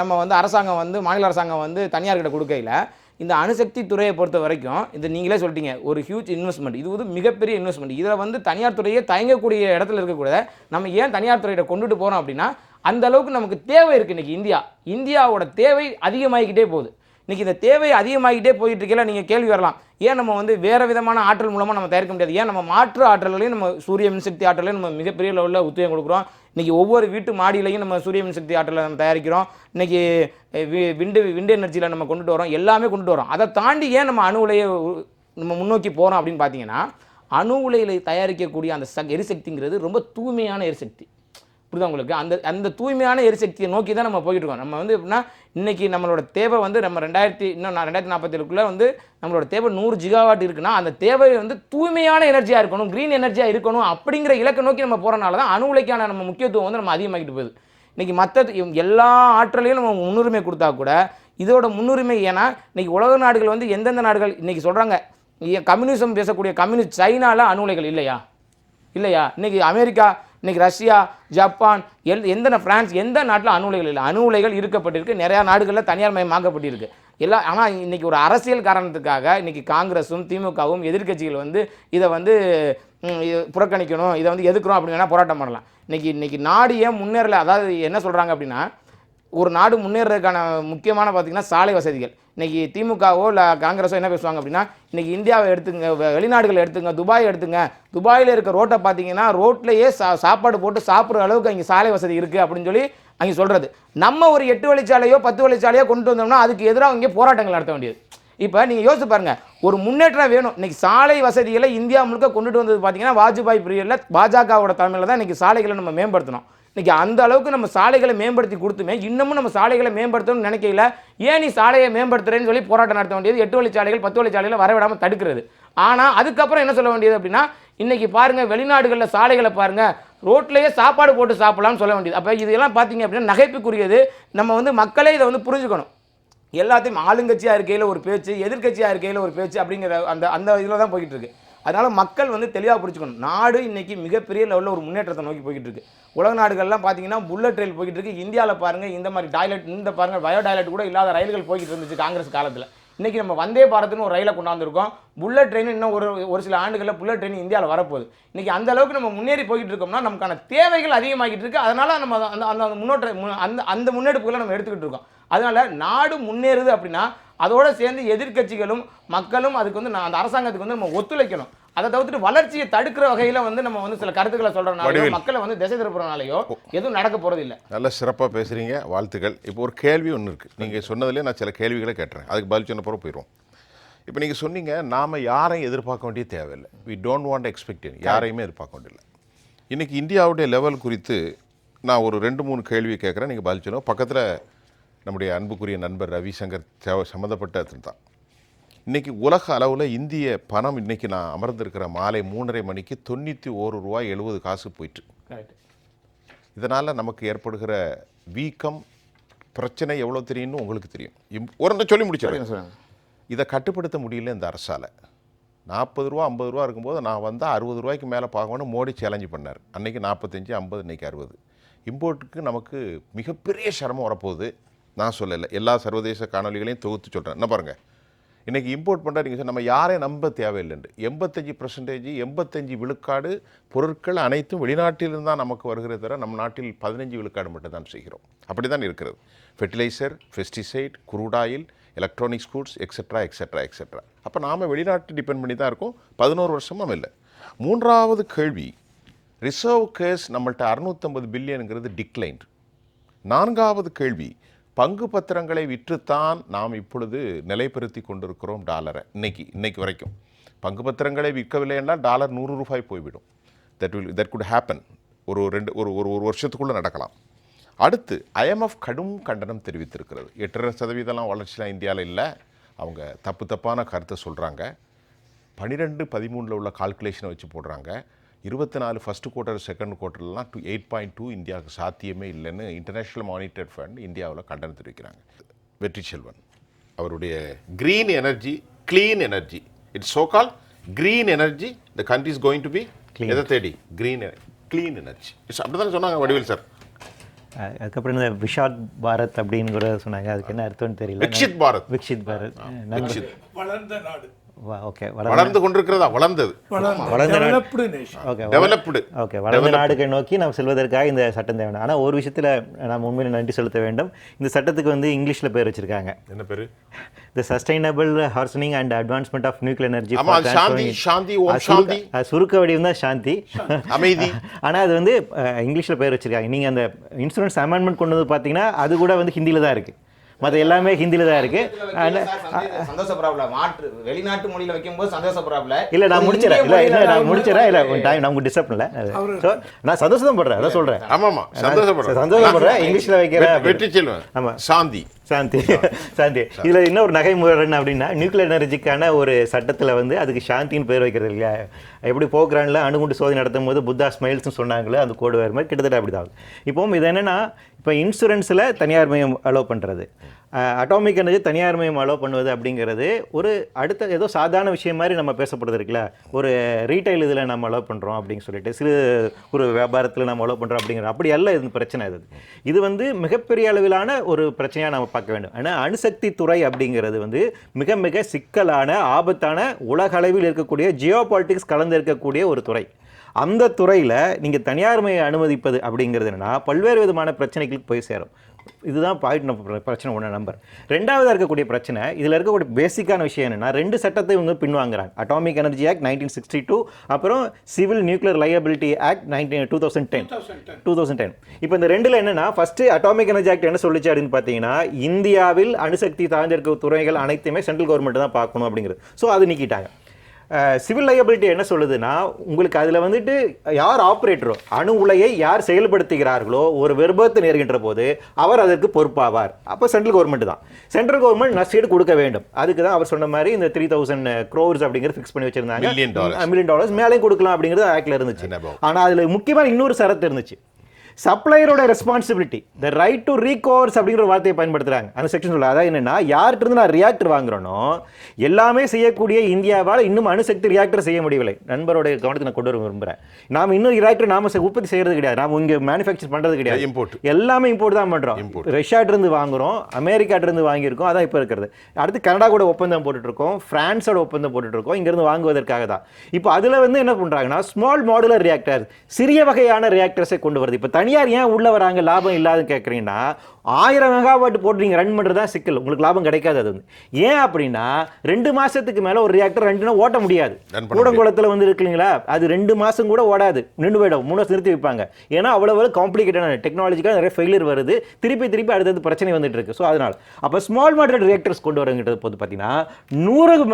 நம்ம அரசாங்கம் மாநில அரசாங்கம் தனியார்கிட்ட கொடுக்கையில் இந்த அணுசக்தி துறையை பொறுத்த வரைக்கும் இது நீங்களே சொல்லிட்டீங்க, ஒரு ஹியூஜ் இன்வெஸ்ட்மெண்ட். இது மிகப்பெரிய இன்வெஸ்ட்மெண்ட். இதில் தனியார் துறையே தயங்கக்கூடிய இடத்துல இருக்கக்கூடாது. நம்ம ஏன் தனியார் துறையிட்ட கொண்டுட்டு போகிறோம் அப்படின்னா அந்த அளவுக்கு நமக்கு தேவை இருக்குது. இன்றைக்கி இந்தியாவோட தேவை அதிகமாகிக்கிட்டே போகுது. இன்றைக்கி இந்த தேவை அதிகமாகிட்டே போயிட்டு இருக்கையில் நீங்கள் கேள்வி வரலாம், ஏன் நம்ம வேறு விதமான ஆற்றல் மூலமாக நம்ம தயாரிக்க முடியாது? ஏன் நம்ம மாற்று ஆற்றலையும் நம்ம சூரிய மின்சக்தி ஆற்றலையும் நம்ம மிகப்பெரிய லெவலில் உத்வேகம் கொடுக்குறோம். இன்றைக்கி ஒவ்வொரு வீட்டு மாடியிலையும் நம்ம சூரிய மின்சக்தி ஆற்றலை நம்ம தயாரிக்கிறோம். இன்றைக்கி விண்டு எனர்ஜியில் நம்ம கொண்டுட்டு வரோம், எல்லாமே கொண்டுட்டு வரோம். அதை தாண்டி ஏன் நம்ம அணு உலையை நம்ம முன்னோக்கி போகிறோம் அப்படின்னு பார்த்தீங்கன்னா, அணு உலையில் தயாரிக்கக்கூடிய அந்த எரிசக்திங்கிறது ரொம்ப தூய்மையான எரிசக்தி. புரியுதா உங்களுக்கு? அந்த தூய்மையான எரிசக்தியை நோக்கி தான் நம்ம போய்கிட்டு இருக்கோம். நம்ம எப்படின்னா இன்றைக்கி நம்மளோட தேவை நம்ம 2047க்குள்ளே நம்மளோட தேவை 100 ஜிகாவாட் இருக்குன்னா அந்த தேவை தூய்மையான எனர்ஜியாக இருக்கணும், க்ரீன் எனர்ஜியாக இருக்கணும். அப்படிங்கிற இலக்கை நோக்கி நம்ம போகிறனால தான் அணு உலைக்கான நம்ம முக்கியத்துவம் நம்ம அதிகமாகிட்டு போகுது. இன்றைக்கி மற்ற எல்லா ஆற்றலையும் நம்ம முன்னுரிமை கொடுத்தா கூட இதோட முன்னுரிமை ஏன்னா இன்றைக்கி உலக நாடுகள் வந்து எந்தெந்த நாடுகள் இன்றைக்கி சொல்கிறாங்க கம்யூனிசம் பேசக்கூடிய கம்யூனிஸ்ட் சைனாவில் அணு உலைகள் இல்லையா? இன்றைக்கி அமெரிக்கா, இன்றைக்கி ரஷ்யா, ஜப்பான், எந்த ஃப்ரான்ஸ், எந்த நாட்டில் அணு உலைகள் இல்லை. அணு உலைகள் இருக்கப்பட்டிருக்கு, நிறையா நாடுகளில் தனியார் மயமாக்கப்பட்டிருக்கு எல்லாம். ஆனால் இன்றைக்கி ஒரு அரசியல் காரணத்துக்காக இன்றைக்கி காங்கிரஸும் திமுகவும் எதிர்க்கட்சிகள் வந்து இதை வந்து புறக்கணிக்கணும், இதை வந்து எதுக்குறோம் அப்படின்னா போராட்டம் பண்ணலாம். இன்றைக்கி நாடு ஏன் முன்னேறலை, அதாவது என்ன சொல்கிறாங்க அப்படின்னா ஒரு நாடு முன்னேறதுக்கான முக்கியமான பார்த்திங்கன்னா சாலை வசதிகள். இன்றைக்கி திமுகவோ இல்லை காங்கிரஸோ என்ன பேசுவாங்க அப்படின்னா இன்றைக்கி இந்தியாவை எடுத்துங்க, வெளிநாடுகள் எடுத்துங்க, துபாய் எடுத்துங்க, துபாயில் இருக்க ரோட்டை பார்த்தீங்கன்னா ரோட்லேயே சாப்பாடு போட்டு சாப்பிட்ற அளவுக்கு அங்கே சாலை வசதி இருக்குது அப்படின்னு சொல்லி அங்கே சொல்கிறது. நம்ம ஒரு 8 வழிச்சாலையோ 10 வழிச்சாலையோ கொண்டு வந்தோம்னா அதுக்கு எதிராக இங்கே போராட்டங்கள் நடத்த வேண்டியது. இப்போ நீங்கள் யோசிச்சு பாருங்கள், ஒரு முன்னேற்றம் வேணும். இன்றைக்கி சாலை வசதிகளை இந்தியா முழுக்க கொண்டுட்டு வந்தது பார்த்தீங்கன்னா வாஜ்பாய் பீரியடில் பாஜகவோட தலைமையில் தான் இன்றைக்கி சாலைகளை நம்ம மேம்படுத்தணும். இன்றைக்கி அந்த அளவுக்கு நம்ம சாலைகளை மேம்படுத்தி கொடுத்துமே இன்னமும் நம்ம சாலைகளை மேம்படுத்தணும்னு நினைக்கல. ஏன் நீ சாலையை மேம்படுத்துறேன்னு சொல்லி போராட்டம் நடத்த வேண்டியது, 8 வழிச்சாலைகள் 10 வழிச்சாலைகளை வரவிடாமல் தடுக்கிறது. ஆனால் அதுக்கப்புறம் என்ன சொல்ல வேண்டியது அப்படின்னா இன்றைக்கி பாருங்கள் வெளிநாடுகளில் சாலைகளை பாருங்கள், ரோட்லேயே சாப்பாடு போட்டு சாப்பிடலாம்னு சொல்ல வேண்டியது. அப்போ இதெல்லாம் பார்த்தீங்க அப்படின்னா நகைப்புக்குரியது. நம்ம வந்து மக்களே இதை வந்து புரிஞ்சுக்கணும். எல்லாத்தையும் ஆளுங்கட்சியாக இருக்கையில் ஒரு பேச்சு, எதிர்கட்சியாக இருக்கையில் ஒரு பேச்சு அப்படிங்கிற அந்த இதில் தான் போய்கிட்டு இருக்கு. அதனால் மக்கள் வந்து தெளிவாக புரிஞ்சுக்கணும். நாடு இன்றைக்கி மிகப்பெரிய லெவலில் ஒரு முன்னேற்றத்தை நோக்கி போய்கிட்டு இருக்கு. உலக நாடுகள்லாம் பார்த்தீங்கன்னா புல்லட் ரயில் போய்கிட்டு இருக்கு. இந்தியாவில் பாருங்கள் இந்த மாதிரி டாய்லெட், இந்த பாருங்கள் பயோ டாய்லெட் கூட இல்லாத ரயில்கள் போய்கிட்டு இருந்துச்சு காங்கிரஸ் காலத்தில். இன்றைக்கி நம்ம வந்தே பாரத்னு ஒரு ரயிலை கொண்டாந்துருக்கோம். புல்லட் ட்ரெயின் இன்னும் ஒரு சில ஆண்டுகளில் புல்லட் ட்ரெயின் இந்தியாவில் வரப்போகுது. இன்றைக்கி அந்த அளவுக்கு நம்ம முன்னேறி போய்கிட்டு இருக்கோம்னா நமக்கான தேவைகள் அதிகமாகிட்டு இருக்குது. அதனால் நம்ம அந்த முன்னெடுப்புகளை நம்ம எடுத்துக்கிட்டு இருக்கோம். அதனால் நாடு முன்னேறுது அப்படின்னா அதோடு சேர்ந்து எதிர்க்கட்சிகளும் மக்களும் அதுக்கு வந்து அந்த அரசாங்கத்துக்கு வந்து நம்ம ஒத்துழைக்கணும். அதை தவிர்த்துட்டு வளர்ச்சியை தடுக்கிற வகையில் வந்து நம்ம வந்து சில கருத்துக்களை சொல்கிறனாலையோ மக்களை வந்து திசை திருப்புறனாலையோ எதுவும் நடக்க போகிறது இல்லை. நல்ல சிறப்பாக பேசுகிறீங்க, வாழ்த்துக்கள். இப்போ ஒரு கேள்வி ஒன்று இருக்குது. நீங்கள் சொன்னதுலேயே நான் சில கேள்விகளை கேட்டுறேன், அதுக்கு பதில் சொன்ன பிறகு போயிடுவோம். இப்போ நீங்கள் சொன்னீங்க நாம் யாரையும் எதிர்பார்க்க வேண்டிய தேவையில்லை. வி டோன்ட் வாண்ட் எக்ஸ்பெக்ட் யாரையுமே எதிர்பார்க்க வேண்டியதில்லை. இன்றைக்கி இந்தியாவுடைய லெவல் குறித்து நான் ஒரு 2-3 கேள்வி கேட்குறேன், நீங்கள் பதில் சொன்னோம். பக்கத்தில் நம்முடைய அன்புக்குரிய நண்பர் ரவிசங்கர் சம்மந்தப்பட்ட தான். இன்றைக்கி உலக அளவில் இந்திய பணம் இன்றைக்கி நான் அமர்ந்திருக்கிற மாலை 3:30 மணிக்கு 91 ரூபாய் 70 காசு போயிட்டு. இதனால் நமக்கு ஏற்படுகிற வீக்கம் பிரச்சனை எவ்வளோ தெரியும்னு உங்களுக்கு தெரியும். ஒரு சொல்லி முடிச்சிடறேன். இதை கட்டுப்படுத்த முடியல இந்த அரசால். 40 ரூபா 50 ரூபா இருக்கும்போது நான் வந்தால் 60 ரூபாய்க்கு மேலே பார்க்கணும்னு மோடி சேலஞ்சு பண்ணார். அன்றைக்கி 45, 50, இன்றைக்கி 60. இம்போர்ட்டுக்கு நமக்கு மிகப்பெரிய சிரமம் வரப்போகுது. நான் சொல்லலை, எல்லா சர்வதேச காணொலிகளையும் தொகுத்து சொல்கிறேன். என்ன பாருங்கள், இன்றைக்கி இம்போர்ட் பண்ணுறீங்க சார், நம்ம யாரையும் நம்ப தேவையில்லைண்டு. 85%, 85 விழுக்காடு பொருட்கள் அனைத்தும் வெளிநாட்டிலிருந்து தான் நமக்கு வருகிறது தவிர நம்ம நாட்டில் 15 விழுக்காடு மட்டும் தான் செய்கிறோம். அப்படி தான் இருக்கிறது. Fertilizer, pesticide, crude oil, electronics goods, etcetera etcetera etcetera. அப்போ நாம் வெளிநாட்டு டிபெண்ட் பண்ணி தான் இருக்கோம். 11 வருஷமும் இல்லை. 3வது கேள்வி, ரிசர்வ் கேஸ் நம்மள்ட்ட 650 பில்லியனுங்கிறது டிக்ளைன்டு. 4வது கேள்வி, பங்கு பத்திரங்களை விற்றுத்தான் நாம் இப்பொழுது நிலைப்படுத்தி கொண்டிருக்கிறோம் டாலரை. இன்னைக்கு வரைக்கும் பங்கு பத்திரங்களை விற்கவில்லை என்றால் டாலர் 100 ரூபாய் போய்விடும். That good happen. ஒரு வருஷத்துக்குள்ளே நடக்கலாம். அடுத்து IMF கடும் கண்டனம் தெரிவித்திருக்கிறது. 8.5% வளர்ச்சிலாம் இந்தியாவில் இல்லை. அவங்க தப்பான கருத்தை சொல்கிறாங்க. 12-13 உள்ள கால்குலேஷனை வச்சு போடுறாங்க. 24 ஃபர்ஸ்ட் குவார்ட்டர் செகண்ட் குவார்ட்டர்லாம் 8.2 இந்தியாவுக்கு சாத்தியமே இல்லைன்னு இன்டர்நேஷ்னல் மானிட்டரி ஃபண்ட் இந்தியாவில் கண்டனம் தெரிவிக்கிறாங்க. வெற்றி செல்வன் அவருடைய green energy, clean energy, it's so call green energy, the country is going to be எதை தேடி க்ளீன் எனர்ஜி. இட்ஸ் அப்படி தானே சொன்னாங்க வடிவேல் சார். அதுக்கப்புறம் இந்த விஷாத் பாரத் அப்படின்னு சொன்னாங்க. அதுக்கு என்ன அர்த்தம்னு தெரியல. விக்ஷித் பாரத். வளர்ந்த நாடு. ஓகே, வளர்ந்து கொண்டிருக்கிறதா? வளர்ந்தது. ஓகே, வளர்ந்த நாடுகளை நோக்கி நாம் செல்வதற்காக இந்த சட்டம் தேவை. ஆனால் ஒரு விஷயத்தில் நாம் உண்மையில நன்றி செலுத்த வேண்டும். இந்த சட்டத்துக்கு வந்து இங்கிலீஷில் பேர் வச்சிருக்காங்க. என்ன பேர்? The sustainable harnessing and advancement of nuclear energy. சுருக்க வடிவம் தான் சாந்தி, அமைதி. ஆனால் அது வந்து இங்கிலீஷில் பேர் வச்சிருக்காங்க. நீங்கள் அந்த இன்சூரன்ஸ் அமெண்ட்மெண்ட் கொண்டு வந்து பார்த்தீங்கன்னா அது கூட வந்து ஹிந்தியில் தான் இருக்குது. மற்ற எல்லாமே ஹிந்தியில் தான் இருக்கு. சந்தோஷப்படாப்ல மாற்று வெளிநாட்டு மொழியில் வைக்கும்போது சந்தோஷப்படாப்ல. இல்லை நான் முடிச்சிடறேன். இல்லை நான் முடிச்சிடறேன். இல்லை டைம் நமக்கு டிஸ்டர்ப் இல்லை. ஸோ நான் சந்தோஷம் படுறேன். அதான் சொல்கிறேன். ஆமாம், சந்தோஷப்படுறேன். இங்கிலீஷில் வைக்கிறேன். வெற்றி செல்வன். ஆமாம், சாந்தி. இதில் இன்னும் ஒரு நகைமுறை என்ன அப்படின்னா, நியூக்ளியர் எனர்ஜிக்கான ஒரு சட்டத்தில் வந்து அதுக்கு சாந்தின்னு பேர் வைக்கிறது இல்லையா. எப்படி போக்ரானில் அணுகுண்டு சோதனை நடத்தும் போது புத்தா ஸ்மைல்ஸ்னு சொன்னாங்களே அந்த கோடு வேறு மாதிரி கிட்டத்தட்ட அப்படி தான். இப்போ இது என்னென்னா, இப்போ இன்சூரன்ஸில் தனியார் மயம் அலோவ் பண்ணுறது, அட்டாமிக் எனர்ஜி தனியார் மயம் அலோவ் பண்ணுவது அப்படிங்கிறது ஒரு அடுத்த ஏதோ சாதாரண விஷயம் மாதிரி நம்ம பேசப்படுறது இருக்குல்ல. ஒரு ரீட்டைல் இதில் நம்ம அலோவ் பண்ணுறோம் அப்படின்னு சொல்லிட்டு, சிறு ஒரு வியாபாரத்தில் நம்ம அலோவ் பண்ணுறோம் அப்படிங்கிற அப்படி அல்ல இது பிரச்சனை. இது வந்து மிகப்பெரிய அளவிலான ஒரு பிரச்சனையாக நம்ம பார்க்க வேண்டும். ஏன்னா அணுசக்தி துறை அப்படிங்கிறது வந்து மிக மிக சிக்கலான, ஆபத்தான, உலக அளவில் இருக்கக்கூடிய ஜியோ பாலிட்டிக்ஸ் கலந்து இருக்கக்கூடிய ஒரு துறை. அந்த துறையில் நீங்கள் தனியார்மையை அனுமதிப்பது அப்படிங்கிறது என்னென்னா பல்வேறு விதமான பிரச்சனைகளுக்கு போய் சேரும். இதுதான் பாயிண்ட் பிரச்சனை ஒன்று. நம்பர் ரெண்டாவதாக இருக்கக்கூடிய பிரச்சனை, இதில் இருக்கக்கூடிய பேசிக்கான விஷயம் என்னென்னா, 2 சட்டத்தை இவங்க பின்வாங்குறாங்க. அட்டாமிக் எனர்ஜி ஆக்ட் 1962, அப்புறம் சிவில் நியூக்ளியர் லையபிலிட்டி ஆக்ட் 2010. இப்போ இந்த ரெண்டில் என்னென்னா, ஃபஸ்ட்டு அட்டாமிக் எனர்ஜி ஆக்ட் என்ன சொல்லிச்சு அப்படின்னு பார்த்தீங்கன்னா, இந்தியாவில் அணுசக்தி சார்ந்திருக்க துறைகள் அனைத்துமே சென்ட்ரல் கவர்மெண்ட் தான் பார்க்கணும் அப்படிங்கிறது. ஸோ அது நீக்கிட்டாங்க. சிவில் லையபிலிட்டி என்ன சொல்லுதுன்னா, உங்களுக்கு அதில் வந்துட்டு யார் ஆப்ரேட்டரோ, அணு உலையை யார் செயல்படுத்துகிறார்களோ ஒரு விபத்து நேர்கின்ற போது அவர் அதற்கு பொறுப்பாவார். அப்போ சென்ட்ரல் கவர்மெண்ட் தான். சென்ட்ரல் கவர்மெண்ட் நஷ்டீடு கொடுக்க வேண்டும். அதுக்கு தான் அவர் சொன்ன மாதிரி இந்த 3000 crores அப்படிங்கிறது ஃபிக்ஸ் பண்ணி வச்சிருந்தாங்க. $1 million மேலேயும் கொடுக்கலாம் அப்படிங்கிறது ஆக்டில் இருந்துச்சு. ஆனால் அதில் முக்கியமான இன்னொரு சரத்து இருந்துச்சு. சப்ளையரோட responsibility, the right to recourse அப்படிங்கிற ஒரு வார்த்தையை பயன்படுத்துறாங்க அந்த செக்ஷன். சொல்ல அதாவது என்னன்னா, யார்கிட்ட இருந்து நான் ரியாக்டர் வாங்குறேனோ எல்லாமே செய்யக்கூடிய இந்தியாவால் இன்னும் அணுசக்தி ரியாக்டர் செய்ய முடியவில்லை. நண்பரோட கவனத்தை நான் கொண்டு வர விரும்புகிறேன். நாம் இன்னும் ரியாக்டர் நாம உற்பத்தி செய்யறது கிடையாது, நாம் இங்கே மேனுஃபேக்சர் பண்ணுறது கிடையாது, எல்லாமே இம்போர்ட் தான் பண்ணுறோம். ரஷ்யாட்டிருந்து வாங்குறோம், அமெரிக்காட்டிருந்து வாங்கியிருக்கோம், அதான் இப்போ இருக்கிறது. அடுத்து கனடா கூட ஒப்பந்தம் போட்டுட்ருக்கோம், ஃப்ரான்ஸோட ஒப்பந்தம் போட்டுட்ருக்கோம் இங்கேருந்து வாங்குவதற்காக தான். இப்போ அதில் வந்து என்ன பண்ணுறாங்கன்னா, ஸ்மால் மாடுலர் ரியாக்டர், சிறிய வகையான ரியாக்டர்ஸை கொண்டு வருது. இப்போ தனியார் ஏன் உள்ள வராங்க லாபம் இல்லாதுன்னு கேட்குறீங்கன்னா, 1000 மெகாவாட் போட்டு நீங்கள் ரன் பண்ணுறது தான் சிக்கல், உங்களுக்கு லாபம் கிடைக்காது. அது வந்து ஏன் அப்படின்னா, 2 மாதத்துக்கு மேலே ஒரு ரியாக்டர் 2 ஓட்ட முடியாது. கூடங்குளத்தில் வந்து இருக்குங்களா, அது 2 மாதம் கூட ஓடாது, நின்று போயிடும், 3 வருஷம் நிறுத்தி வைப்பாங்க. ஏன்னா அவ்வளவு காம்ப்ளிகேட்டான டெக்னாலஜிக்காக நிறைய ஃபெயிலியர் வருது, திருப்பி அடுத்தது பிரச்சனை வந்துட்டு இருக்கு. ஸோ அதனால் அப்போ ஸ்மால் மாடல் ரியாக்டர்ஸ் கொண்டு வரங்கிறது போது பார்த்தீங்கன்னா 100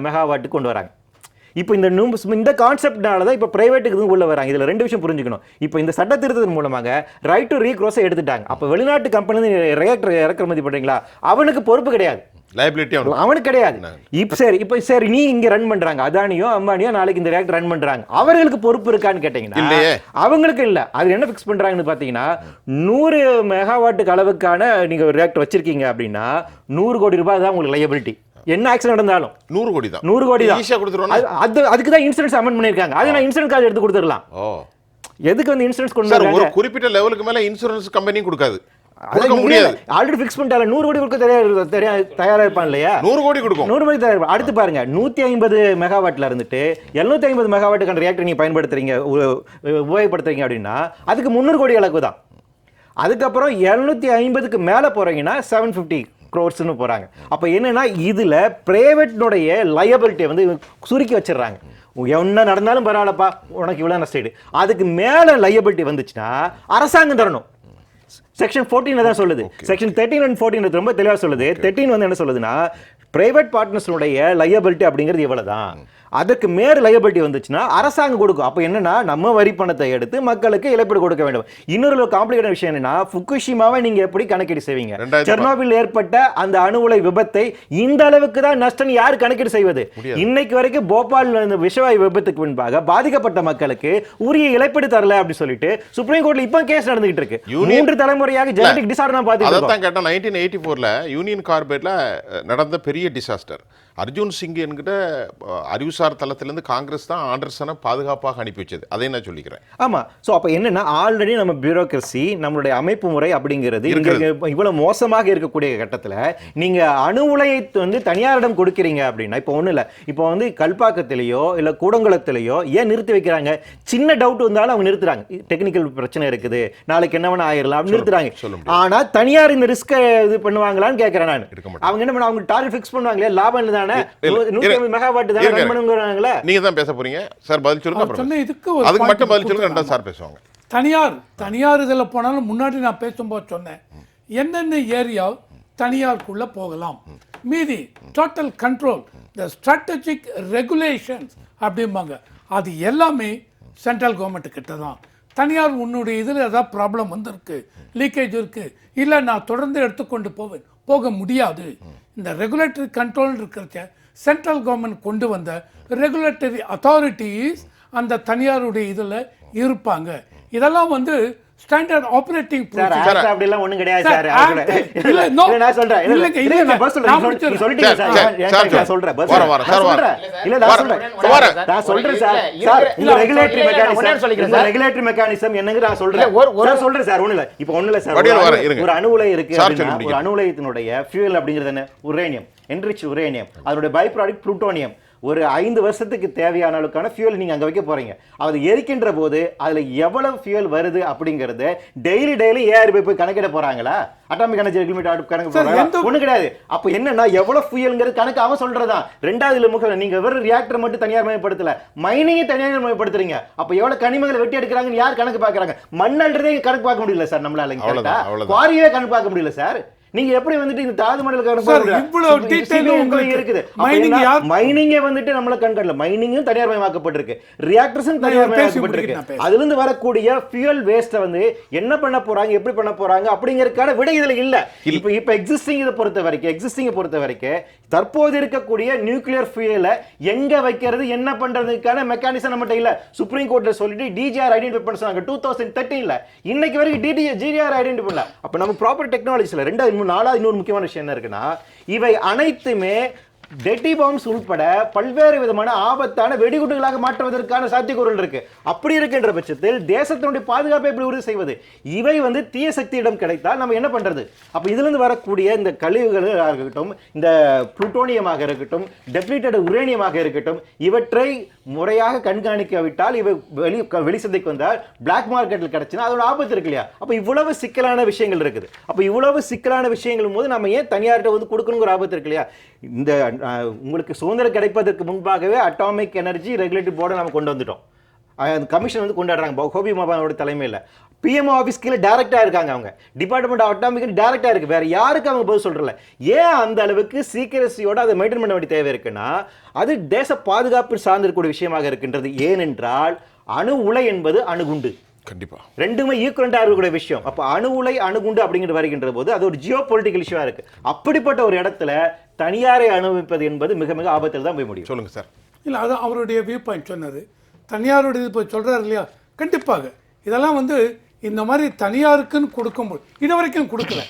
மெகாவாட்டுக்கு கொண்டு வராங்க. இப்போ இந்த கான்செப்ட்னால தான் இப்போ பிரைவேட்டுக்கு உள்ள வராங்க. இதில் 2 விஷயம் புரிஞ்சுக்கணும். இப்போ இந்த சட்ட திருத்தத்தின் மூலமாக ரைட் டு ரீக்ரோஸை எடுத்துட்டாங்க. அப்போ வெளிநாட்டு கம்பெனி ரியாக்டர் இறக்குமதி பண்ணுறீங்களா, அவனுக்கு பொறுப்பு கிடையாது, லைபிலிட்டி அவனுக்கு கிடையாது. இப்போ சரி நீ இங்க ரன் பண்றாங்க, அதானியோ அம்பானியோ நாளைக்கு இந்த ரியாக்டர் ரன் பண்றாங்க, அவர்களுக்கு பொறுப்பு இருக்கான்னு கேட்டீங்கன்னா அவங்களுக்கு இல்ல. அது என்ன ஃபிக்ஸ் பண்றாங்கன்னு பாத்தீங்கன்னா, 100 மெகாவாட்டுக்கு அளவுக்கான நீங்க ஒரு ரியாக்டர் வச்சிருக்கீங்க அப்படின்னா 100 கோடி ரூபாய் தான் உங்களுக்கு லைபிலிட்டி. என்ன ஆக்சிடென்ட் நடந்தாலும் 100 கோடி தான். 100 கோடி தான் ஈஸியா கொடுத்துருவாங்க. அதுக்கு தான் இன்சூரன்ஸ் அமெண்ட் பண்ணிருக்காங்க. அது நான் இன்சூரன்ஸ் கார்டு எடுத்து கொடுத்துடலாம். எதுக்கு வந்து இன்சூரன்ஸ் கொண்டு வராங்க? ஒரு குறிப்பிட்ட லெவலுக்கு மேல இன்சூரன்ஸ் கம்பெனி கொடுக்காது, ஆல்ரெடி ஃபிக்ஸ் பண்ணிட்டால. 100 கோடி கொடுக்க தயாரா இருப்பான் இல்லையா? 100 கோடி கொடுக்கும், 100 கோடி தயார். அடுத்து பாருங்க, 150 மெகாவாட்ல இருந்துட்டு 750 மெகாவாட்டுக்கான ரியாக்டர் நீங்க பயன்படுத்துறீங்க, உபயோகப்படுத்துறீங்க அப்படின்னா அதுக்கு 300 கோடி அளவுக்கு தான். அதுக்கப்புறம் 750க்கு மேல போறீங்கன்னா 750 crores போறாங்க. அப்ப என்னன்னா, இதுல பிரைவேட்னுடைய லயபிலிட்டியை வந்து சுருக்கி வச்சிடறாங்க. என்ன நடந்தாலும் பரவாயில்லப்பா, உனக்கு இவ்வளவு நஷ்டம். அதுக்கு மேல லயபிலிட்டி வந்துச்சுன்னா அரசாங்கம் தரணும். செக்ஷன் 14 தான் சொல்லுது. செக்ஷன் 13 and 14 ரொம்ப தெளிவாக சொல்லுது. 13 வந்து என்ன சொல்லுதுன்னா, பிரைவேட் பார்ட்னர்ஸுடைய லயபிலிட்டி அப்படிங்கிறது இவ்வளவுதான். அதுக்கு மேல் லயபிலிட்டி வந்துச்சுன்னா அரசாங்கம் கொடுக்கும். அப்போ என்னன்னா, நம்ம வரி பணத்தை எடுத்து மக்களுக்கு இழப்பீடு கொடுக்க வேண்டும். இன்னொரு காம்ப்ளிகேட்டட் விஷயம் என்னன்னா, ஃபுகுஷிமாவை நீங்க எப்படி கணக்கீடு செய்வீங்க? செர்னோபில் ஏற்பட்ட அந்த அணு உலை விபத்தை இந்த அளவுக்கு தான் நஷ்டம் யார் கணக்கீடு செய்வது? இன்னைக்கு வரைக்கும் போபால் விஷவாயு விபத்துக்கு முன்பாக பாதிக்கப்பட்ட மக்களுக்கு உரிய இழப்பீடு தரல அப்படி சொல்லிட்டு சுப்ரீம் கோர்ட்ல இப்போ கேஸ் நடந்துகிட்டு இருக்கு. 3 தலைமுறையாக ஜெனடிக் டிசார்டர் தான் பாத்தீங்க. அதான் கேட்டா 1984ல யூனியன் கார்பரேட்ல நடந்த பெரிய டிசாஸ்டர். அர்ஜுன் சிங் என்கிட்ட அறிவுசார் தளத்திலிருந்து காங்கிரஸ் தான் ஆண்டர்சனை பாதுகாப்பாக அனுப்பி வச்சது. அதை நான் சொல்லிக்கிறேன். ஆமா. ஸோ அப்போ என்னன்னா, ஆல்ரெடி நம்ம பியூரோக்ரஸி, நம்மளுடைய அமைப்பு முறை அப்படிங்கிறது இவ்வளவு மோசமாக இருக்கக்கூடிய கட்டத்தில் நீங்க அணு உலையை வந்து தனியாரிடம் கொடுக்குறீங்க அப்படின்னா, இப்போ ஒன்றும் இல்லை, இப்போ வந்து கல்பாக்கத்திலேயோ இல்லை கூடங்குளத்திலேயோ ஏன் நிறுத்தி வைக்கிறாங்க? சின்ன டவுட் வந்தாலும் அவங்க நிறுத்துறாங்க. டெக்னிக்கல் பிரச்சனை இருக்குது, நாளைக்கு என்ன வேணா ஆயிரலாம் அப்படின்னு நிறுத்துறாங்க. ஆனா தனியார் இந்த ரிஸ்க் இது பண்ணுவாங்களான்னு கேட்கிறேன் நான். அவங்க என்ன பண்ண, அவங்க டார்கெட் ஃபிக்ஸ் பண்ணுவாங்களே, லாபம் இல்லை. நீங்க தான் பேச போறீங்க சார், பதில் சொல்லுங்க. அதுக்கு மட்டும் பதில் சொல்லுங்க, ரெண்டாவது சார் பேசுவாங்க. தனியார் இதில் போனாலும் முன்னாடி நான் பேசும்போது சொன்னேன், என்னென்ன ஏரியா தனியாருக்குள்ள போகலாம், மீதி டோட்டல் கண்ட்ரோல், த ஸ்ட்ராட்டஜிக் ரெகுலேஷன்ஸ் அப்படிம்பாங்க, அது எல்லாமே சென்ட்ரல் கவர்மெண்ட் கிட்ட தான். தனியார் உன்னுடைய இதில் ஏதாவது ப்ராப்ளம் வந்திருக்கு, லீக்கேஜ் இருக்கு, இல்லை நான் தொடர்ந்து எடுத்துக்கொண்டு போக முடியாது. இந்த ரெகுலேட்டரி கண்ட்ரோல் இருக்கிற சென்ட்ரல் கவர்மெண்ட் கொண்டு வந்த ரெகுலேட்டரி அத்தாரிட்டிஸ் அந்த தனியாருடைய இதில் இருப்பாங்க. இதெல்லாம் வந்து ஸ்டாண்டர்ட் ஆபரேட்டிங் சார் ப்ரொசீஜர். அப்படி எல்லாம் ஒண்ணும் கிடையாது சார், சார். act- இல்ல, no. நான் சொல்றேன். இல்லைங்க, இல்ல, இல்லைங்க. நான் பதில் சொல்றேன். நான் நீ முடிச்சிடுறேன். சொல்லிட்டீங்க சார், சார். சார், நான் சொல்றேன். பதில் வர, வர, நான் சார், வர. சொல்றேன். இல்ல, நான் சொல்றேன். வர. நான் சொல்றேன் சார். இல்ல, சார், இல்ல, உங்க ரெகுலேட்டரி இல்ல, நான் ஒண்ணே மெக்கானிசம் சொல்லிக்கிறேன் உங்க சார். ரெகுலேட்டரி மெக்கானிசம் என்னங்க நான் சொல்றேன். சார் சொல்றேன் சார். ஒண்ணு இல்ல. இப்போ ஒண்ணு இல்ல சார். வடிவேல் வர, இருங்க. ஒரு அணு உலை இருக்கு சார், அப்படின்னா, சொல்லி ஒரு அணு உலையத்தினுடைய ஃபியூயல் அப்படிங்கிறது என்ன? உரேனியம், என்ரிச் உரேனியம். அதனுடைய பை ப்ராடக்ட் புளூட்டோனியம். ஒரு 5 வருஷத்துக்கு தேவையான அளவுக்கான ஃபியூல் நீங்க அங்க வைக்க போறீங்க. அது எரிக்கின்ற போது அதுல எவ்வளவு ஃபியூல் வருது அப்படிங்கறது டெய்லி ஏஆர்பி போய் கணக்கிட போறாங்களா? அட்டாமிக் எனர்ஜி ரெகுலேட்டரி கணக்கு போறாங்க? ஒண்ணு கிடையாது. அப்ப என்னன்னா எவ்வளவு ஃபியூல்ங்கிறது கணக்கு அவன் சொல்றதான். ரெண்டாவதுல முக்கியம் நீங்க வெறும் ரியாக்டர் மட்டும் தனியார் மயப்படுத்தல, மைனிங் தனியார் மயப்படுத்துறீங்க. அப்ப எவ்வளவு கனிமங்களை வெட்டி எடுக்கிறாங்கன்னு யார் கணக்கு பாக்குறாங்க? மண்ணல்றதே கணக்கு பார்க்க முடியல சார் நம்மளால. குவாரியே கணக்கு பார்க்க முடியல சார். நீங்க எப்படி வந்துட்டு இந்த தாது மணல் இவ்வளவு டீடைல் உங்களுக்கு இருக்குது? மைனிங் யார் மைனிங்கே வந்துட்டு நம்மள கண்காணல. மைனிங்கும் தனியார் மயமாக்கப்பட்டிருக்கு, ரியாக்டர்ஸும் தனியார் மயமாக்கப்பட்டிருக்கு. அதுல இருந்து வரக்கூடிய ஃபியூயல் வேஸ்ட்டை வந்து என்ன பண்ண போறாங்க, எப்படி பண்ண போறாங்க அப்படிங்கறதுக்கான விடை இதுல இல்ல. இப்ப எக்ஸிஸ்டிங் இதை பொறுத்த வரைக்கும் தற்போது இருக்கக்கூடிய நியூக்ளியர் ஃபியூயலை எங்க வைக்கிறது, என்ன பண்றதுக்கான மெக்கானிசம் நம்மகிட்ட இல்ல. சுப்ரீம் கோர்ட்ல சொல்லிட்டு டிஜிஆர் ஐடென்டிஃபை பண்ண சொன்னாங்க 2013ல. இன்னைக்கு வரைக்கும் டிஜிஆர் ஐடென்டிஃபை பண்ணல. அப்ப நம்ம ப்ராப்பர் டெக்னாலஜில நாலாவது இன்னொரு முக்கியமான விஷயம் என்ன இருக்குன்னா, இவை அனைத்துமே டெட்டி பாம்ஸ் உட்பட பல்வேறு விதமான ஆபத்தான வெடிகுண்டுகளாக மாற்றுவதற்கான சாத்தியக்கூறுகள் இருக்கு. அப்படி இருக்கின்ற பட்சத்தில் தேசத்தினுடைய பாதுகாப்பை எப்படி உறுதி செய்வது? இவை வந்து தீய சக்தியிடம் கிடைத்தால் நம்ம என்ன பண்றது? அப்ப இதுல இருந்து வரக்கூடிய இந்த கழிவுகளாக இருக்கட்டும், இந்த புளூட்டோனியமாக இருக்கட்டும், டெப்ளீட்டட் உரேனியமாக இருக்கட்டும், இவற்றை முறையாக கண்காணிக்காவிட்டால் இவை வெளிச்சந்தைக்கு வந்தால் பிளாக் மார்க்கெட்டில் கிடைச்சுன்னா அதோட ஆபத்து இருக்கு இல்லையா? அப்ப இவ்வளவு சிக்கலான விஷயங்கள் இருக்குது. அப்ப இவ்வளவு சிக்கலான விஷயங்கள் போது நம்ம ஏன் தனியார்கிட்ட வந்து கொடுக்கணுங்கிற ஆபத்து இருக்கு இல்லையா? இந்த உங்களுக்கு சுதந்திரம் கிடைப்பதற்கு முன்பாகவே அட்டாமிக் எனர்ஜி ரெகுலேட்டரி போர்டை நம்ம கொண்டு வந்துட்டோம். அந்த கமிஷன் வந்து கொண்டாடுறாங்க ஹோபி மபானோட தலைமையில். பிஎம்ஓ ஆஃபீஸ் கீழே டைரக்டா இருக்காங்க. அவங்க டிபார்ட்மெண்ட் ஆஃப் அட்டாமிக் டைரக்டா இருக்கு. வேற யாருக்கு அவங்க பதில் சொல்றல? ஏன் அந்த அளவுக்கு சீக்கிரசியோட அதை மெயின்டைன் பண்ண வேண்டிய தேவை இருக்குன்னா, அது தேச பாதுகாப்பு சார்ந்திருக்கக்கூடிய விஷயமாக இருக்கின்றது. ஏனென்றால் அணு உலை என்பது அணுகுண்டு, கண்டிப்பா ரெண்டுமே ஈக்குவலண்டா இருக்கக்கூடிய விஷயம். அப்ப அணு உலை அணுகுண்டு அப்படிங்கிறது வருகின்ற போது அது ஒரு ஜியோ பொலிட்டிக்கல் இஷ்யூவா இருக்கு. அப்படிப்பட்ட ஒரு இடத்துல தனியாரை அனுபவிப்பது என்பது மிக மிக ஆபத்தில் தான் போய் முடியும். சொல்லுங்க சார். இல்லை, அது அவருடைய வியூ பாயிண்ட் சொன்னார். தனியாருடைய இப்போ சொல்கிறார் இல்லையா? கண்டிப்பாக இதெல்லாம் வந்து இந்த மாதிரி தனியாருக்குன்னு கொடுக்கும்போது இது வரைக்கும் கொடுக்கல.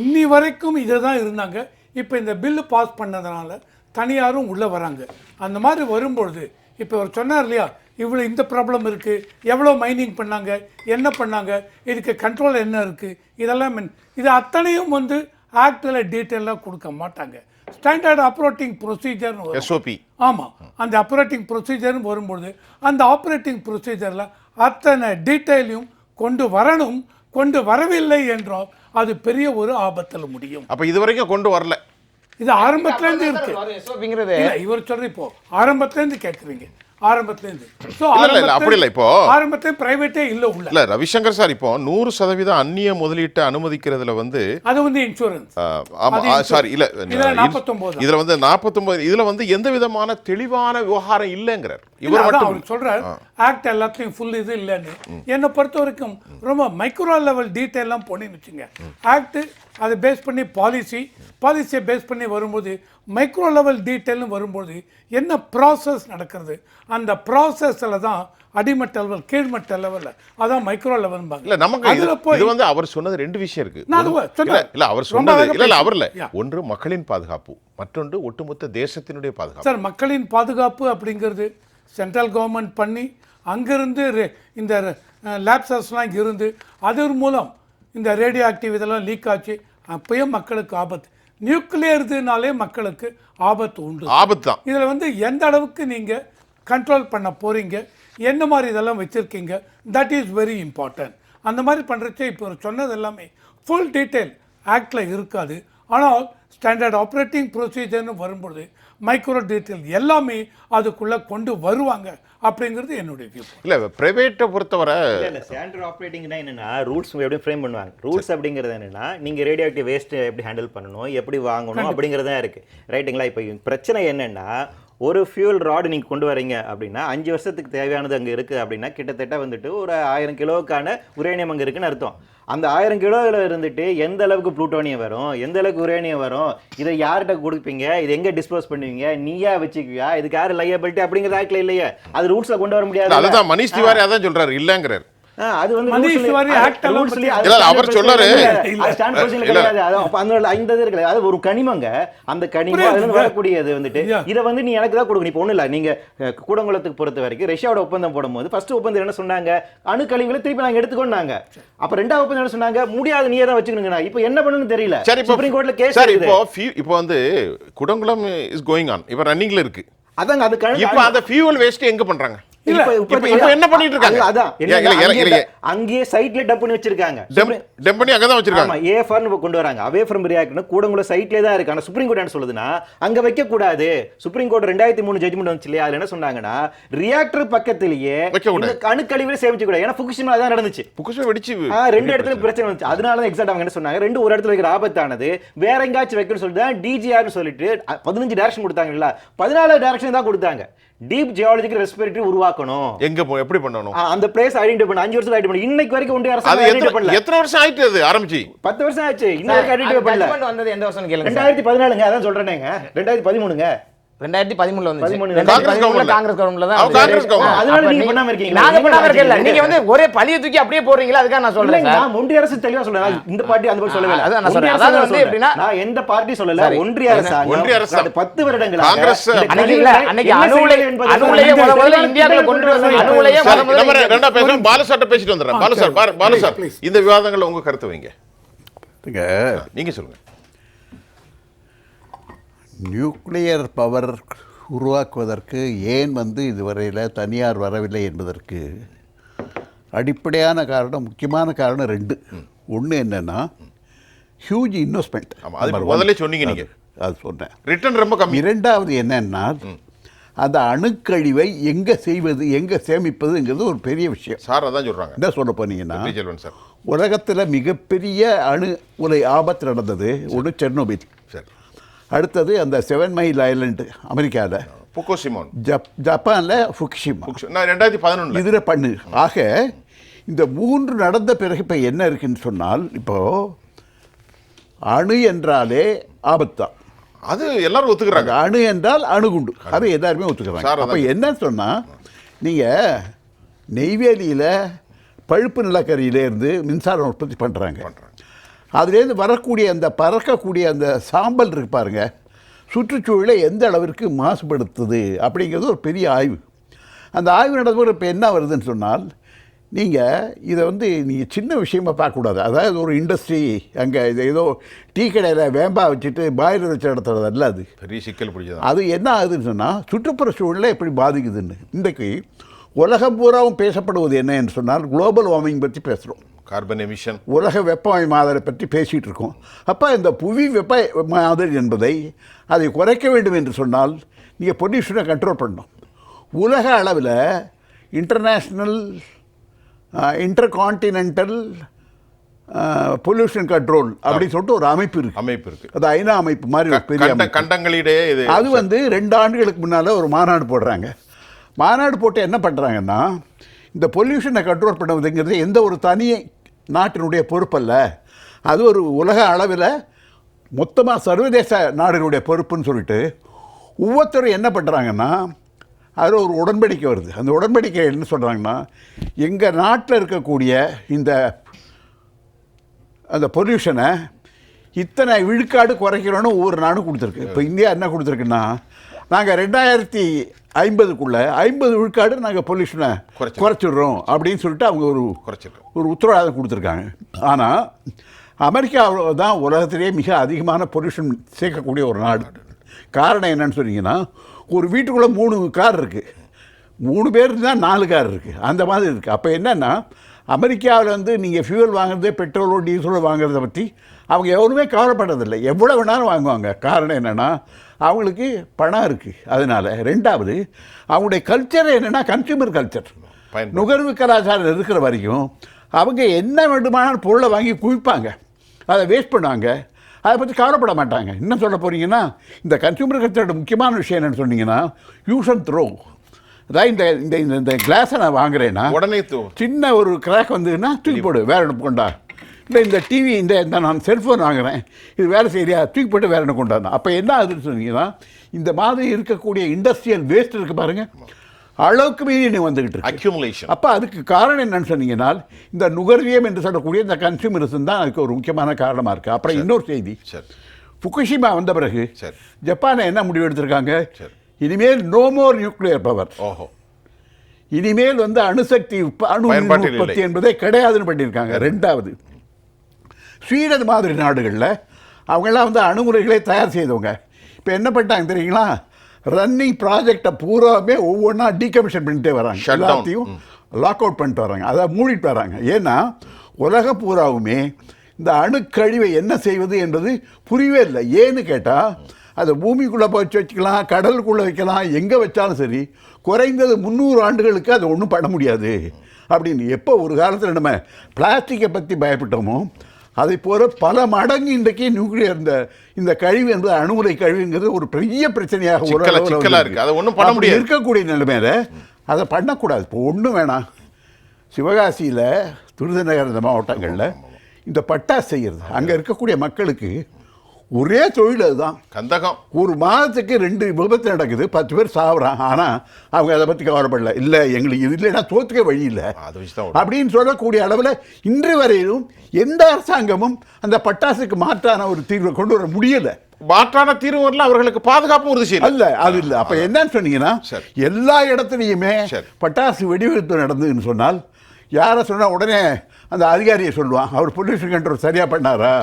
இன்னி வரைக்கும் இதை தான் இருந்தாங்க. இப்போ இந்த பில்லு பாஸ் பண்ணதுனால தனியாரும் உள்ளே வராங்க. அந்த மாதிரி வரும்பொழுது இப்போ அவர் சொன்னார் இல்லையா, இவ்வளோ இந்த ப்ராப்ளம் இருக்குது, எவ்வளோ மைனிங் பண்ணாங்க, என்ன பண்ணாங்க, இதுக்கு கண்ட்ரோல் என்ன இருக்குது, இதெல்லாம் இது அத்தனையும் வந்து ஆக்டில் டீட்டெயிலாக கொடுக்க மாட்டாங்க. ஸ்டாண்டர்ட் ஆப்ரேட்டிங் ப்ரொசீஜர்னு வரும். எஸ்ஓபி. ஆமாம், அந்த ஆப்ரேட்டிங் ப்ரொசீஜர்னு வரும்பொழுது அந்த ஆப்ரேட்டிங் ப்ரொசீஜரில் அத்தனை டீட்டெயிலையும் கொண்டு வரணும். கொண்டு வரவில்லை என்றால் அது பெரிய ஒரு ஆபத்தில் முடியும். அப்போ இது வரைக்கும் கொண்டு வரல. இது ஆரம்பத்துலேருந்து இருக்கு. எஸ்ஓபிங்கிறது இவர் சொல்ற இப்போ ஆரம்பத்துலேருந்து கேட்குறீங்க. ஆரம்பத்துலேருந்து அப்படி இல்லை. இப்போ ஆரம்பத்துல பிரைவேட்டே இல்லை உள்ள. இல்ல ரவிசங்கர் சார், இப்போ 100% அந்நிய முதலீட்டை அனுமதிக்கிறதுல வந்து அது வந்து இன்சூரன்ஸ். சாரி இல்ல, இதுல 49 இதுல வந்து 49 இதுல வந்து எந்த விதமான தெளிவான விவகாரம் இல்லைங்கிறார் இவர் மட்டும். அவர் சொல்றாரு ஆக்ட் எல்லாத்தையும் ஃபுல் இது இல்லைன்னு. என்னை பொறுத்த வரைக்கும் ரொம்ப மைக்ரோ லெவல் டீட்டெயிலாம் போனேன்னு வச்சுங்க. ஆக்ட் அதை பேஸ் பண்ணி பாலிசியை பேஸ் பண்ணி வரும்போது மைக்ரோ லெவல் டீட்டெயில்னு வரும்போது என்ன ப்ராசஸ் நடக்கிறது, அந்த ப்ராசஸில் தான் அடிமட்ட லெவல் கீழ்மட்ட லெவலில் அதான் மைக்ரோ லெவல். இல்ல நமக்கு இது வந்து அவர் சொன்னது ரெண்டு விஷயம் இருக்கு. இல்ல அவர் சொன்னது இல்ல அவர் இல்ல, ஒன்று மக்களின் பாதுகாப்பு, மற்றொன்று ஒட்டுமொத்த தேசத்தினுடைய பாதுகாப்பு. சார், மக்களின் பாதுகாப்பு அப்படிங்கிறது சென்ட்ரல் கவர்மெண்ட் பண்ணி அங்கிருந்து இந்த லேப்ஸஸ்லாம் இருந்து அதன் மூலம் இந்த ரேடியோ ஆக்டிவ் இதெல்லாம் லீக் ஆச்சு. அப்பயும் மக்களுக்கு ஆபத்து. நியூக்ளியர் இதுனாலே மக்களுக்கு ஆபத்து உண்டு. ஆபத்து தான். இதில் வந்து எந்த அளவுக்கு நீங்கள் கண்ட்ரோல் பண்ண போகிறீங்க, என்ன மாதிரி இதெல்லாம் வச்சுருக்கீங்க, தட் இஸ் வெரி இம்பார்ட்டன்ட். அந்த மாதிரி பண்ணுறச்சே இப்போ சொன்னது எல்லாமே ஃபுல் டீட்டெயில் ஆக்டில் இருக்காது. ஆனால் ஸ்டாண்டர்ட் ஆப்ரேட்டிங் ப்ரொசீஜர்னு வரும்பொழுது மைக்ரோ டீட்டெயில் எல்லாமே அதுக்குள்ளே கொண்டு வருவாங்க அப்படிங்கிறது என்னுடைய வியூ. இல்ல பிரைவேட்டை பொறுத்தவரை இல்ல ஸ்டாண்டர்ட் ஆப்ரேட்டிங்னா என்னன்னா ரூல்ஸ் எப்படி ஃப்ரேம் பண்ணுவாங்க. ரூல்ஸ் அப்படிங்கிறது என்னன்னா நீங்க ரேடியோ ஆக்டிவ் வேஸ்ட் எப்படி ஹேண்டில் பண்ணணும், எப்படி வாங்கணும் அப்படிங்கிறதா இருக்கு. ரைட்டுங்களா? இப்போ பிரச்சனை என்னன்னா ஒரு ஃபியூல் ராடு நீங்கள் கொண்டு வரீங்க அப்படின்னா 5 வருஷத்துக்கு தேவையானது அங்கே இருக்குது அப்படின்னா கிட்டத்தட்ட வந்துட்டு ஒரு 1000 கிலோவுக்கான உரேனியம் அங்கே இருக்குன்னு அர்த்தம். அந்த 1000 கிலோவில் இருந்துட்டு எந்த அளவுக்கு ப்ளூட்டோனியம் வரும், எந்த அளவுக்கு உரேனியம் வரும், இதை யார்கிட்ட கொடுப்பீங்க, இது எங்கே டிஸ்போஸ் பண்ணுவீங்க, நீயா வச்சுக்குவியா, இதுக்கு யார் லையபிலிட்டி அப்படிங்கிற ஆக்டில் இல்லையே, அது ரூல்ஸில் கொண்டு வர முடியாது. அதுதான் மனிஷ் திவாரி அதான் சொல்றாரு, இல்லங்கிறார். அது வந்து அவர் சொல்றாரு அது ஒரு கனிமங்க, அந்த கனிமம் அதுல இருந்து வரக்கூடியது வந்துட்டு இதை வந்து நீ எனக்கு தான் கொடுக்கணும். இப்போ ஒண்ணு இல்ல, நீங்க கூடங்குளத்துக்கு பொறுத்த வரைக்கும் ரஷ்யாவோட ஒப்பந்தம் போடும்போது ஃபர்ஸ்ட் ஒப்பந்தம் என்ன சொன்னாங்க, அணு கழிவுகளை திருப்பி நாங்க எடுத்துக்கொண்டாங்க. அப்ப ரெண்டாவது ஒப்பந்தம் என்ன சொன்னாங்க, முடியாது நீயே தான் வச்சுக்கணுங்க. இப்போ என்ன பண்ணணும்னு தெரியல. சுப்ரீம் கோர்ட்ல கேஸ் இப்போ வந்து குடங்குளம் இஸ் கோயிங் ஆன், இப்போ ரன்னிங்ல இருக்கு. அதாங்க அது இப்போ அந்த ஃபியூவல் வேஸ்ட் எங்க பண்றாங்க? என்ன பண்ணிட்டு இருக்காங்க? அங்கேயே சைட்ல டம்ப் பண்ணி வச்சிருக்காங்க. டம்ப் பண்ணி அங்க தான் வச்சிருக்காங்க. ஏஃபர்னு கொண்டு வராங்க. அவே ஃப்ரம் ரியாக்ட்னா கூடங்குளம் சைட்லயே தான் இருக்கு. ஆனா சுப்ரீம் கோர்ட் என்ன சொல்லுதுன்னா அங்க வைக்க கூடாது. சுப்ரீம் கோர்ட் 2003 ஜட்ஜ்மென்ட் வந்துச்சு இல்லையா, அதுல என்ன சொன்னாங்கன்னா ரியாக்டர் பக்கத்திலேயே அணுக்கழிவுல சேமிச்சு கூடாது. ஏன்னா ஃபுகுஷிமா தான் நடந்துச்சு. ஃபுகுஷிமா வெடிச்சு 2 இடத்துல பிரச்சனை வந்துச்சு. அதனால தான் எக்ஸாக்ட் அவங்க என்ன சொன்னாங்க, 2 ஒரு இடத்துல வைக்கிற ஆபத்தானது வேற எங்காச்சும் வைக்கணும்னு சொல்லிட்டு தான் டிஜிஆர்னு சொல்லிட்டு 15 டைரக்ஷன் கொடுத்தாங்க இல்ல, 14 டைரக்ஷன் தான் கொடுத்தாங்க. டீப் ஜியாலஜிக்கல் ரெஸ்பிரேட்டரி உருவாக்கணும். எங்க எப்படி பண்ணணும்? அந்த பிளேஸ் ஐடென்டிஃபை பண்ண 5 வருஷம் ஐடென்டிஃபை பண்ண. இன்னைக்கு வரைக்கும் ஒன்றிய அரசு ஐடென்டிஃபை பண்ணல. எத்தனை வருஷம் ஆயிட்டு அது ஆரம்பிச்சு? 10 வருஷம் ஆச்சு. இன்னும் வரைக்கும் ஐடென்டிஃபை பண்ணல. ஜட்ஜ்மென்ட் வந்தது எந்த வருஷம் கேளுங்க. 2014ங்க, அதான் சொல்றேனேங்க. 2013ங்க. 2013ல வந்துச்சு. 2013 காங்கிரஸ் கவர்மெண்ட்ல தான். காங்கிரஸ் கவர்மெண்ட். அதனால நீங்க பண்ணாம இருக்கீங்க. நாங்க பண்ணாம இருக்கல. நீங்க வந்து ஒரே பழிய தூக்கி அப்படியே போடுறீங்களா? அதுக்காக நான் சொல்றேன் சார். நான் ஒன்றிய அரசு தெளிவா சொல்றேன். இந்த பார்ட்டி அந்த மாதிரி சொல்லவே இல்ல. அதான் நான் சொல்றேன். அதாவது வந்து எப்படின்னா நான் எந்த பார்ட்டி சொல்லல. ஒன்றிய அரசு அது 10 வருடங்களா காங்கிரஸ் அன்னைக்கு அணுவுலையே முதல்ல இந்தியாக்குள்ள கொண்டு வந்தாங்க. அணுவுலையே முதல்ல ரெண்டா பேசுறோம். பாலசாட்ட பேசிட்டு வந்துறேன். பாலசார் இந்த விவாதங்கள்ல உங்க கருத்து வைங்க. நீங்க சொல்லுங்க. நியூக்ளியர் பவர் உருவாக்குவதற்கு ஏன் வந்து இதுவரையில் தனியார் வரவில்லை என்பதற்கு அடிப்படையான காரணம், முக்கியமான காரணம் 2. ஒன்று என்னென்னா ஹியூஜ் இன்வெஸ்ட்மெண்ட். அது முதல்ல சொன்னீங்க நீங்கள். அது சொன்னேன். ரிட்டர்ன் ரொம்ப கம்மி. 2வது என்னன்னா அந்த அணுக்கழிவை எங்கே செய்வது, எங்கே சேமிப்பதுங்கிறது ஒரு பெரிய விஷயம். சார் அதான் சொல்கிறாங்க. என்ன சொல்ல போனீங்கன்னா உலகத்தில் மிகப்பெரிய அணு உலை ஆபத்து நடந்தது ஒன்று செர்னோபில். சரி. அடுத்தது அந்த 7 மைல் ஐலண்டு அமெரிக்காவில், ஃபுகுஷிமா ஜப்பானில் ஃபுகுஷிமா 2011 இதில் பண்ணு. ஆக இந்த 3 நடந்த பிறகு இப்போ என்ன இருக்குன்னு சொன்னால், இப்போது அணு என்றாலே ஆபத்தான். அது எல்லாரும் ஒத்துக்கிறாங்க. அணு என்றால் அணுகுண்டு, அது எல்லாருமே ஒத்துக்கிறாங்க. அப்போ என்ன சொன்னால், நீங்கள் நெய்வேலியில் பழுப்பு நிலக்கரியிலேருந்து மின்சாரம் உற்பத்தி பண்ணுறாங்க. அதுலேருந்து வரக்கூடிய அந்த பறக்கக்கூடிய அந்த சாம்பல் இருக்கு பாருங்க, சுற்றுச்சூழலை எந்த அளவிற்கு மாசுபடுத்துது அப்படிங்கிறது ஒரு பெரிய ஆய்வு. அந்த ஆய்வு நடந்தபோது இப்போ என்ன வருதுன்னு சொன்னால், நீங்கள் இதை வந்து நீங்கள் சின்ன விஷயமாக பார்க்கக்கூடாது. அதாவது ஒரு இண்டஸ்ட்ரி அங்கே இது ஏதோ டீ கடையில் வேம்பா வச்சுட்டு பாய்லர் வச்சு நடத்துறது அல்ல. அது பெரிய சிக்கல் பிடிச்சது. அது என்ன ஆகுதுன்னு சொன்னால் சுற்றுப்புற சூழலை எப்படி பாதிக்குதுன்னு. இன்றைக்கு உலகம் பூராவும் பேசப்படுவது என்னன்னு சொன்னால் குளோபல் வார்மிங் பற்றி பேசுகிறோம். கார்பன் எமிஷன், உலக வெப்பமயமாதலை பற்றி பேசிகிட்டு இருக்கோம். அப்போ இந்த புவி வெப்பமயமாதல் என்பதை அதை குறைக்க வேண்டும் என்று சொன்னால் நீங்கள் பொல்யூஷனை கண்ட்ரோல் பண்ணணும். உலக அளவில் இன்டர்நேஷ்னல் இன்டர்கான்டினென்டல் பொல்யூஷன் கண்ட்ரோல் அப்படின்னு சொல்லிட்டு ஒரு அமைப்பு இருக்குது. அது ஐநா அமைப்பு மாதிரி ஒரு பெரிய கண்டங்களிடையே இது. அது வந்து 2 ஆண்டுகளுக்கு முன்னால் ஒரு மாநாடு போடுறாங்க. மாநாடு போட்டு என்ன பண்ணுறாங்கன்னா, இந்த பொல்யூஷனை கண்ட்ரோல் பண்ணுவதுங்கிறது எந்த ஒரு தனி நாட்டினுடைய பொறுப்பல்ல, அது ஒரு உலக அளவில் மொத்தமாக சர்வதேச நாடுகளுடைய பொறுப்புன்னு சொல்லிட்டு ஒவ்வொருத்தரும் என்ன பண்ணுறாங்கன்னா, அதில் ஒரு உடன்படிக்கை வருது. அந்த உடன்படிக்கை என்ன சொல்கிறாங்கன்னா, எங்கள் நாட்டில் இருக்கக்கூடிய அந்த பொல்யூஷனை இத்தனை விழுக்காடு குறைக்கிறோன்னு ஒவ்வொரு நாடும் கொடுத்துருக்கு. இப்போ இந்தியா என்ன கொடுத்துருக்குன்னா, நாங்கள் 2050க்குள்ளே 50 விழுக்காடு நாங்கள் பொல்யூஷனை குறைச்சிடுறோம் அப்படின்னு சொல்லிட்டு அவங்க ஒரு உத்தரவாதம் கொடுத்துருக்காங்க. ஆனால் அமெரிக்கா தான் உலகத்திலே மிக அதிகமான பொல்யூஷன் சேர்க்கக்கூடிய ஒரு நாடு. காரணம் என்னன்னு சொன்னீங்கன்னா, ஒரு வீட்டுக்குள்ளே 3 கார் இருக்குது, 3 பேர் தான் 4 கார் இருக்குது, அந்த மாதிரி இருக்குது. அப்போ என்னென்னா, அமெரிக்காவில் வந்து நீங்கள் ஃபியூவல் வாங்குறது, பெட்ரோலோ டீசலோ வாங்குறத பற்றி அவங்க எவருமே கவலைப்படுறதில்லை. எவ்வளோ வேணாலும் வாங்குவாங்க. காரணம் என்னென்னா, அவங்களுக்கு பணம் இருக்குது. அதனால் 2வது அவங்களுடைய கல்ச்சர் என்னென்னா கன்சியூமர் கல்ச்சர், நுகர்வு கலாச்சாரம் இருக்கிற வரைக்கும் அவங்க என்ன வேண்டுமானாலும் பொருளை வாங்கி குவிப்பாங்க, அதை வேஸ்ட் பண்ணுவாங்க. அதை பற்றி கவலைப்பட மாட்டாங்க. என்ன சொல்ல போகிறீங்கன்னா, இந்த கன்சூமர் கல்ச்சரோட முக்கியமான விஷயம் என்னென்னு சொன்னீங்கன்னா, யூஸ் அண்ட் த்ரோ. அதாவது இந்த இந்த இந்த கிளாஸை நான் வாங்குறேன்னா உடனே சின்ன ஒரு கிராக் வந்ததுன்னா தூக்கி போடு, வேற ஒன்று கொண்டா. இல்லை இந்த டிவி இந்த நான் செல்ஃபோன் வாங்குறேன், இது வேறு சரியா, தூக்கி போட்டு வேற ஒன்று கொண்டாடணும். அப்போ என்ன ஆகுதுன்னு சொன்னீங்கன்னா, இந்த மாதிரி இருக்கக்கூடிய இண்டஸ்ட்ரியல் வேஸ்ட் இருக்குது பாருங்கள், அளவுக்கு மீறி நீ வந்துகிட்டு இருக்கு அக்யூமுலேஷன். அப்போ அதுக்கு காரணம் என்னன்னு சொன்னீங்கன்னா, இந்த நுகர்வியம் என்று சொல்லக்கூடிய இந்த கன்சூமரிசம் தான் அதுக்கு ஒரு முக்கியமான காரணமாக இருக்குது. அப்புறம் இன்னொரு செய்தி, ஃபுகுஷிமா வந்த பிறகு ஜப்பானை என்ன முடிவு எடுத்திருக்காங்க, இனிமேல் நோ மோர் நியூக்ளியர் பவர். ஓஹோ, இனிமேல் அணுசக்தி அணு உற்பத்தி என்பதே கிடையாதுன்னு பண்ணியிருக்காங்க. ரெண்டாவது, ஸ்வீடன் மாதிரி நாடுகளில் அவங்கெல்லாம் அணுமுறைகளே தயார் செய்தவங்க இப்போ என்ன பண்ணிட்டாங்க தெரியுங்களா, ரன்னிங் ப்ராஜெக்டை பூராமே ஒவ்வொன்றா டீகமிஷன் பண்ணிட்டே வராங்க, எல்லாத்தையும் லாக் அவுட் பண்ணிட்டு வராங்க, அதை மூடிட்டு வராங்க. ஏன்னா உலக பூராவுமே இந்த அணுக்கழிவை என்ன செய்வது என்பது புரியவே இல்லை. ஏன்னு கேட்டால், அதை பூமிக்குள்ளே போச்சு வச்சுக்கலாம், கடலுக்குள்ளே வைக்கலாம், எங்கே வச்சாலும் சரி குறைந்தது 300 ஆண்டுகளுக்கு அதை ஒன்றும் பண்ண முடியாது அப்படின்னு. எப்போ ஒரு காலத்தில் நம்ம பிளாஸ்டிக்கை பற்றி பயப்பட்டோமோ அதை போல பல மடங்கு இன்றைக்கு நியூக்ளியர் இந்த கழிவு என்பது அணுமுறை கழிவுங்கிறது ஒரு பெரிய பிரச்சனையாக இருக்கக்கூடிய நிலைமையில அதை பண்ணக்கூடாது. இப்போ ஒன்றும் வேணாம், சிவகாசியில் விருதுநகர் இந்த மாவட்டங்களில் இந்த பட்டாசு செய்கிறது, அங்கே இருக்கக்கூடிய மக்களுக்கு ஒரே தொழில் அதுதான், கந்தகம். ஒரு மாதத்துக்கு 2 விபத்து நடக்குது, 10 பேர் சாப்பிட்றான். ஆனால் அவங்க அதை பற்றி கவலைப்படல. இல்லை எங்களுக்கு இது இல்லைன்னா தோத்துக்க வழி இல்லை அப்படின்னு சொல்லக்கூடிய அளவில் இன்று வரையிலும் எந்த அரசாங்கமும் அந்த பட்டாசுக்கு மாற்றான ஒரு தீர்வை கொண்டு வர முடியலை. மாற்றான தீர்வு வரல, அவர்களுக்கு பாதுகாப்பு உறுதி செய்யல. அல்ல, அது இல்லை. அப்போ என்னன்னு சொன்னீங்கன்னா, எல்லா இடத்துலையுமே பட்டாசு வெடிவிபத்து நடந்ததுன்னு சொன்னால் யாரை சொன்னால் உடனே அந்த அதிகாரியை சொல்லுவான், அவர் பொல்யூஷன் கண்ட்ரோல் சரியாக பண்ணாரா,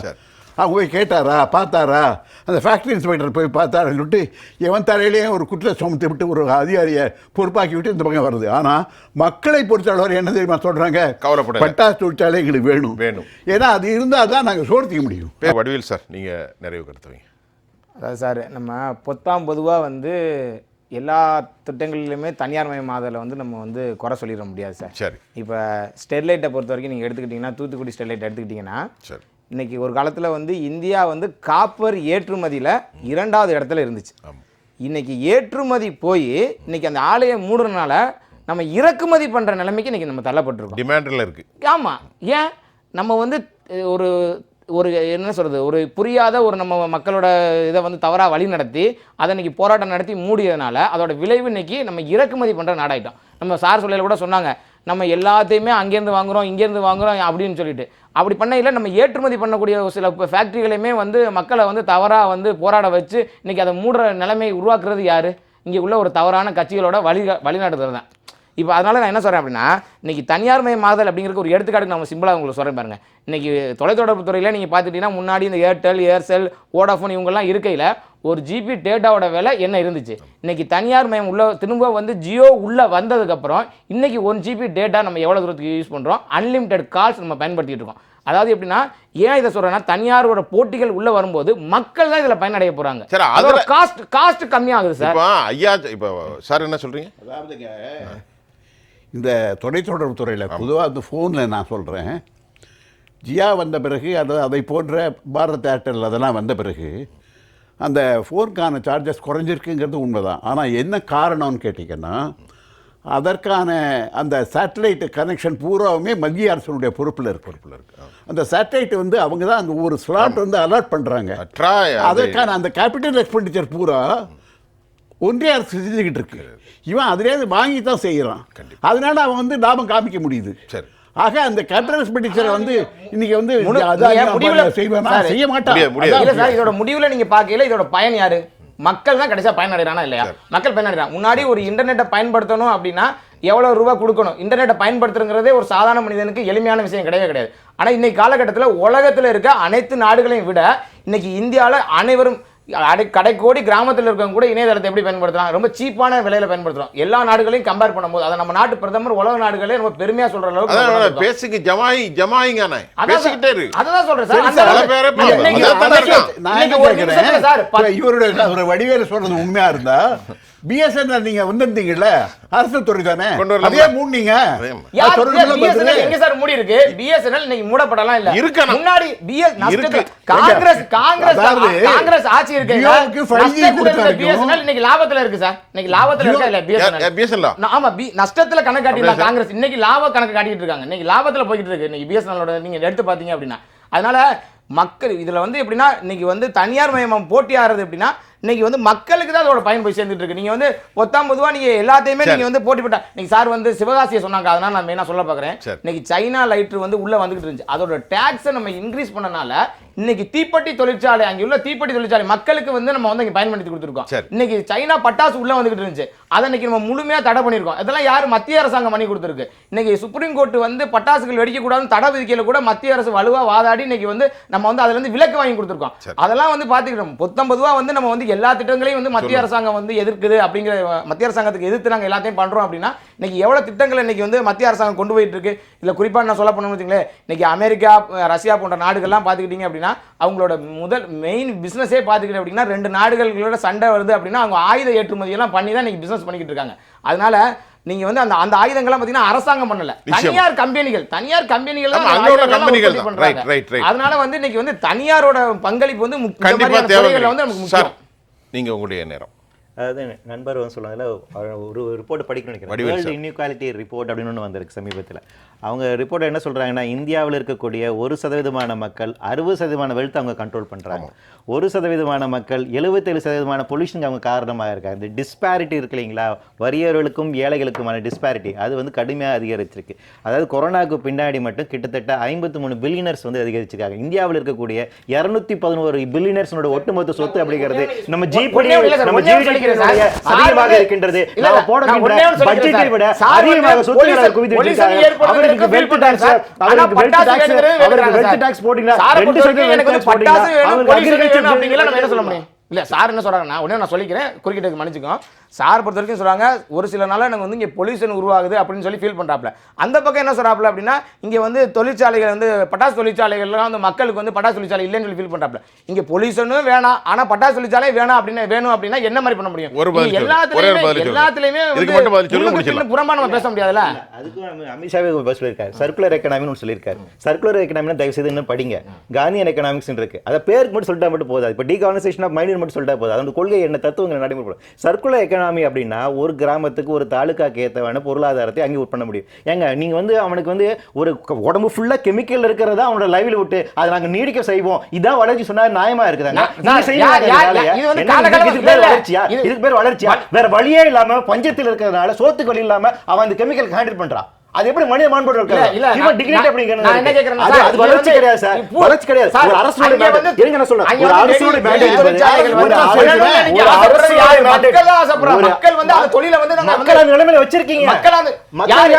அவங்க போய் கேட்டாரா, பார்த்தாரா, அந்த ஃபேக்ட்ரி இன்ஸ்பெக்டர் போய் பார்த்தாருன்னு சொல்லிட்டு எவன் தலையிலேயே ஒரு குற்ற சுமத்தி விட்டு ஒரு அதிகாரியை பொறுப்பாக்கி விட்டு இந்த பக்கம் வருது. ஆனால் மக்களை பொறுத்தளவர் என்ன தெரியுமா சொல்கிறாங்க, கவலைப்பட பட்டாசு தொழிற்சாலை எங்களுக்கு வேணும். ஏன்னா அது இருந்தால் தான் நாங்கள் சோர்த்திக்க முடியும். வடிவேல் சார், நீங்கள் நிறைவு கருத்துவீங்க. அதாவது சார், நம்ம பொதுவாக எல்லா திட்டங்களிலுமே தனியார் மயமாதலை நம்ம குறை சொல்லிட முடியாது சார். சரி, இப்போ ஸ்டெர்லைட்டை பொறுத்த வரைக்கும் நீங்கள் எடுத்துக்கிட்டிங்கன்னா, தூத்துக்குடி ஸ்டெர்லைட் எடுத்துக்கிட்டிங்கன்னா, சரி, இன்றைக்கி ஒரு காலத்தில் இந்தியா காப்பர் ஏற்றுமதியில் 2வது இடத்துல இருந்துச்சு. இன்றைக்கி ஏற்றுமதி போய் இன்றைக்கி அந்த ஆலையை மூடுறதுனால நம்ம இறக்குமதி பண்ணுற நிலைமைக்கு இன்றைக்கி நம்ம தள்ளப்பட்டிருக்கோம். டிமாண்டில் இருக்குது. ஆமாம், ஏன் நம்ம ஒரு ஒரு என்ன சொல்கிறது, ஒரு புரியாத ஒரு நம்ம மக்களோட இதை தவறாக வழி நடத்தி அதை இன்றைக்கி போராட்டம் நடத்தி மூடியதுனால அதோட விளைவு இன்றைக்கி நம்ம இறக்குமதி பண்ணுற நாடாயிட்டோம். நம்ம சார் சொல்லையில் கூட சொன்னாங்க, நம்ம எல்லாத்தையுமே அங்கேருந்து வாங்குகிறோம், இங்கேருந்து வாங்குகிறோம் அப்படின்னு சொல்லிட்டு. அப்படி பண்ணையில் நம்ம ஏற்றுமதி பண்ணக்கூடிய சில ஃபேக்ட்ரிகளையுமே மக்களை தவறாக போராட வச்சு இன்றைக்கி அதை மூடுற நிலைமை உருவாக்குறது யார்? இங்கே உள்ள ஒரு தவறான கட்சிகளோட வழிநடத்துறது தான். இப்போ அதனால் நான் என்ன சொல்கிறேன் அப்படின்னா, இன்றைக்கி தனியார் மயமாதல் அப்படிங்கிற ஒரு எடுத்துக்காட்டுக்கு நம்ம சிம்பிளாக உங்களுக்கு சொல்கிறேன் பாருங்கள். இன்றைக்கி தொலைத்தொடர்பு துறையில் நீங்கள் பார்த்துட்டிங்கன்னா, முன்னாடி இந்த ஏர்டெல், ஏர்செல், வோடாஃபோன் இவங்கெல்லாம் இருக்கையில் 1 GB டேட்டாவோட விலை என்ன இருந்துச்சு. இன்றைக்கி தனியார் மயம் திரும்ப ஜியோ உள்ளே வந்ததுக்கப்புறம் இன்றைக்கி 1 GB டேட்டா நம்ம எவ்வளோ தூரத்துக்கு யூஸ் பண்ணுறோம், அன்லிமிட்டெட் கால்ஸ் நம்ம பயன்படுத்திட்டு இருக்கோம். அதாவது எப்படின்னா, ஏன் இதை சொல்கிறேன்னா, தனியாரோட போட்டிகள் உள்ளே வரும்போது மக்கள் தான் இதில் பயனடைய போகிறாங்க. அதோட காஸ்ட் கம்மியாகுது சார். ஐயா, இப்போ சார் என்ன சொல்கிறீங்க? அதாவதுங்க, இந்த தொலைத்தொடர்பு துறையில் பொதுவாக ஃபோனில் நான் சொல்கிறேன், ஜியா வந்த பிறகு அதை போன்ற பாரத் ஏர்டெல் அதெல்லாம் வந்த பிறகு அந்த ஃபோனுக்கான சார்ஜஸ் குறைஞ்சிருக்குங்கிறது உண்மைதான். ஆனால் என்ன காரணம்னு கேட்டிங்கன்னா, அதற்கான அந்த சேட்டலைட் கனெக்ஷன் பூராவுமே மத்திய அரசனுடைய பொறுப்பில் இருக்கு. அந்த சேட்டலைட் அவங்க தான் அந்த ஒரு ஸ்லாட் அலாட் பண்ணுறாங்க. அதற்கான அந்த கேபிட்டல் எக்ஸ்பெண்டிச்சர் பூரா ஒன்றிய அரசு செஞ்சுக்கிட்டு இருக்கு. இவன் அதிலேருந்து வாங்கி தான் செய்கிறான். அதனால அவன் லாபம் காமிக்க முடியுது. ஆக அந்த கேபிட்டல் எக்ஸ்பெண்டிச்சரை இன்னைக்கு செய்ய மாட்டான். இதோட முடிவில் நீங்கள் பார்க்கல, இதோட பயன் யாரு? மக்கள் தான் கடைசியாக பயனடைறானா இல்லையா? மக்கள் பயனடைறான். முன்னாடி ஒரு இன்டர்நெட்டை பயன்படுத்தணும் அப்படின்னா எவ்வளோ ரூபா கொடுக்கணும்? இன்டர்நெட்டை பயன்படுத்துறதுங்கிறதே ஒரு சாதாரண மனிதனுக்கு எளிமையான விஷயம் கிடையாது. ஆனால் இன்னைக்கு காலகட்டத்தில் உலகத்தில் இருக்க அனைத்து நாடுகளையும் விட இன்னைக்கு இந்தியாவில் அனைவரும் கடைக்கோடி கிராமத்தில் இருக்கவங்க கூட இணையதளத்தை எப்படி பயன்படுத்தலாம், ரொம்ப சீப்பான விலையில பயன்படுத்துறோம். எல்லா நாடுகளையும் கம்பேர் பண்ணும்போது அதை நம்ம நாட்டு பிரதமர் உலக நாடுகளே ரொம்ப பெருமையா சொல்ற அளவுக்கு பேசிக்கு ஜமாயிங்கானே பேசிக்கிட்டே இருக்கு. அதான் சொல்றேன் சார். இவருடைய வடிவேல சொல்றது உண்மையா இருந்தா பிஎஸ்என்எல் நீங்க வந்திருந்தீங்கல்ல, அரசு துறை தானே, கொண்டு வரலாமா? அதே மூடுனீங்க. யார் அது தொடர்புல BSNL வருது. எங்க சார் மூடி இருக்கு? BSNL இன்னைக்கு மூடப்படலாம் இல்ல. இருக்கணும். முன்னாடி BS நஷ்டத்துல இருக்கு. அதாவது காங்கிரஸ் ஆட்சி இருக்கு. ஜியோவுக்கு 5G கொடுத்தாங்க. BSNL இன்னைக்கு லாபத்துல இருக்கு சார். இன்னைக்கு லாபத்துல இருக்கா இல்ல BSNL? பிஎஸ்என்எல் ஆமா, நஷ்டத்துல கணக்கு காட்டிடலாம் காங்கிரஸ். இன்னைக்கு லாப கணக்கு காட்டிட்டு இருக்காங்க. இன்னைக்கு லாபத்துல போயிட்டு இருக்கு இன்னைக்கு BSNL நீங்க எடுத்து பாத்தீங்க அப்படின்னா. அதனால மக்கள் இதுல வந்து எப்படின்னா இன்னைக்கு வந்து தனியார் மயம் போட்டி ஆடுறது எப்படின்னா இன்னைக்கு வந்து மக்களுக்கு தான் அதோட பயன் போய் சேர்ந்துட்டு இருக்கு. நீங்க வந்து பொதுவா நீங்க எல்லாத்தையுமே நீங்க வந்து போட்டி போட்டா நீங்க சார் வந்து சிவகாசியை சொன்னாங்க, அதனால நான் மெயினா சொல்ல பாக்குறேன். இன்னைக்கு சைனா லைட்டர் வந்து உள்ள வந்துகிட்டு இருந்துச்சு, அதோட டாக்ஸை நம்ம இன்க்ரீஸ் பண்ணனால இன்னைக்கு தீப்பெட்டி தொழிற்சாலை, அங்க உள்ள தீப்பெட்டி தொழிற்சாலை மக்களுக்கு வந்து நம்ம வந்து இங்க பயன்படுத்தி கொடுத்துருக்கோம். இன்னைக்கு சைனா பட்டாசு உள்ள வந்துகிட்டு இருந்துச்சு, அதை இன்னைக்கு நம்ம முழுமையா தடை பண்ணிருக்கோம். இதெல்லாம் யாரு? மத்திய அரசாங்கம் பண்ணி கொடுத்துருக்கு. இன்னைக்கு சுப்ரீம் கோர்ட் வந்து பட்டாசுகள் வெடிக்க கூடாதுன்னு தடை விதிக்கல கூட மத்திய அரசு வலுவா வாதாடி இன்னைக்கு வந்து நம்ம வந்து அதுல இருந்து விலக்கு வாங்கி கொடுத்துருக்கோம். அதெல்லாம் வந்து பாத்துக்கிட்டோம். பொதுவா வந்து நம்ம வந்து எல்லா திட்டங்களையும் வந்து மத்திய அரசாங்கம் வந்து எதிர்க்குது அப்படிங்கிற மத்திய அரசாங்கத்துக்கு எதிர்த்து நாங்க எல்லாத்தையும் பண்றோம் அப்படின்னா இன்னைக்கு எவ்வளவு திட்டங்களை இன்னைக்கு வந்து மத்திய அரசாங்கம் கொண்டு போயிட்டு இருக்கு. இல்ல குறிப்பா நான் சொல்ல போனோம்னு வச்சுங்களேன், இன்னைக்கு அமெரிக்கா, ரஷ்யா போன்ற நாடுகள்லாம் பாத்துக்கிட்டீங்க அப்படின்னா அவங்களோட முதல் மெயின் பிசினஸே பாத்துக்கிட்டீங்க அப்படின்னா 2 நாடுகளோட சண்டை வருது அப்படின்னா அவங்க ஆயுத ஏற்றுமதி எல்லாம் பண்ணி தான் இன்னைக்கு பிசினஸ் பண்ணிக்கிட்டு இருக்காங்க. அதனால நீங்க வந்து அந்த ஆயுதங்கள்லாம் பாத்தீங்கன்னா அரசாங்கம் பண்ணல, தனியார் கம்பெனிகள் தான் அதனால வந்து இன்னைக்கு வந்து தனியாரோட பங்களிப்பு வந்து கண்டிப்பா தேவை. வந்து நமக்கு முக்கியம். நீங்க உங்களுடைய நேரம். அதாவது நண்பர் வந்து சொல்லுவாங்கல்ல, ஒரு ரிப்போர்ட் படிக்கணும்னு நினைக்கிறேன், வேர்ல்டு இன்இக்வாலிட்டி ரிப்போர்ட் அப்படின்னு ஒன்று வந்திருக்கு சமீபத்தில். அவங்க ரிப்போர்ட் என்ன சொல்கிறாங்கன்னா, இந்தியாவில் இருக்கக்கூடிய 1% மக்கள் 60% வெல்த் அவங்க கண்ட்ரோல் பண்ணுறாங்க, 1% மக்கள் 77% பொல்யூஷனுக்கு அவங்க காரணமாக இருக்காங்க. இந்த டிஸ்பாரிட்டி இருக்கு இல்லைங்களா, வறியவர்களுக்கும் ஏழைகளுக்குமான டிஸ்பாரிட்டி அது வந்து கடுமையாக அதிகரிச்சிருக்கு. அதாவது கொரோனாவுக்கு பின்னாடி மட்டும் கிட்டத்தட்ட 53 பில்லியனர்ஸ் வந்து அதிகரிச்சிருக்காங்க. இந்தியாவில் இருக்கக்கூடிய 211 பில்லியனர்ஸோட ஒட்டுமொத்த சொத்து அப்படிங்கிறது நம்ம ஜிடிபி அதிகமாக இருக்கின்றது. நாம போடுகின்ற பட்ஜெட்டை விட அதிகமாக சொத்துக்களை குவித்து வச்சிருக்காங்க. அவருக்கு வெல்த் டாக்ஸ், அவருக்கு வெல்த் டாக்ஸ் போடுங்க, 2% வெல்த் போடுங்க, அவருக்கு அக்ரிகல்ச்சர் அப்படிங்கல நம்ம என்ன சொல்ல முடியும்? இல்ல சார் என்ன சொல்றாங்க, நான் உடனே நான் சொல்லிக்கிறேன், குறுக்கிட்டு மன்னிச்சுக்கோ. சார் பொறுத்த வரைக்கும் சொல்றாங்க ஒரு சில நாளா எனக்கு வந்து இங்க பொல்யூஷன் உருவாகுது அப்படின்னு சொல்லி ஃபீல் பண்றாப்ல. அந்த பக்கம் என்ன சொல்றாப்ல அப்படின்னா இங்க வந்து தொழிற்சாலைகள் வந்து பட்டாசு தொழிற்சாலைகள்லாம் வந்து மக்களுக்கு வந்து பட்டாசு தொழிற்சாலை இல்லைன்னு சொல்லி ஃபீல் பண்றாப்ல. இங்க பொல்யூஷனும் வேணாம் ஆனா பட்டாசு தொழிற்சாலை வேணும் அப்படின்னா என்ன மாதிரி பண்ண முடியும்? எல்லாத்துலயுமே புறம்பா நம்ம பேச முடியாதுல்ல. அதுக்கு அமித்ஷாவே சொல்லியிருக்காரு, சர்க்குலர் எக்கனாமின்னு சொல்லியிருக்காரு. சர்க்குலர் எக்கனாமினா தயவு செய்து இன்னும் படிங்க, காந்தியன் எக்கனாமிக்ஸ் இருக்கு. அதை பேருக்கு மட்டும் சொல்லிட்டா மட்டும் போதாது. இப்போ டீகார்னைசேஷன் ஆஃப் மைண்ட் மட்டும் சொல்லிட்டா போதும். அந்த கொள்கை என்ன தத்துவங்களை நடைமுறை. சர்க்குலர் எக்கனாமி அப்படின்னா ஒரு கிராமத்துக்கு ஒரு தாலுக்காக்கு ஏற்றவான பொருளாதாரத்தை அங்கே பண்ண முடியும். ஏங்க நீங்க வந்து அவனுக்கு வந்து ஒரு உடம்பு ஃபுல்லா கெமிக்கல் இருக்கிறதா அவனோட லைவ்ல விட்டு அதை நாங்க நீடிக்க செய்வோம், இதான் வளர்ச்சி சொன்னா நியாயமா இருக்குதாங்க? இதுக்கு பேர் வளர்ச்சியா? வேற வழியே இல்லாம பஞ்சத்தில் இருக்கிறதுனால சோத்துக்கு வழி இல்லாம அவன் அந்த கெமிக்கல் ஹேண்டில் பண்றான். அது எப்படி மனித மாண்போடு இருக்கு? ஹியூமன் டிக்னிட்டி அப்படிங்கிறது நான் என்ன கேக்குறேன், அது வளர்ச்சி கிடையாது சார், வளர்ச்சி கிடையாது. ஒரு அரசோட மேண்டேட் இருங்க, நான் சொல்றேன், ஒரு அரசோட மேண்டேட் மக்கள் வந்து அந்த தொழிலை வந்து மக்கள் அந்த நிலைமையில வச்சிருக்கீங்க. மக்கள்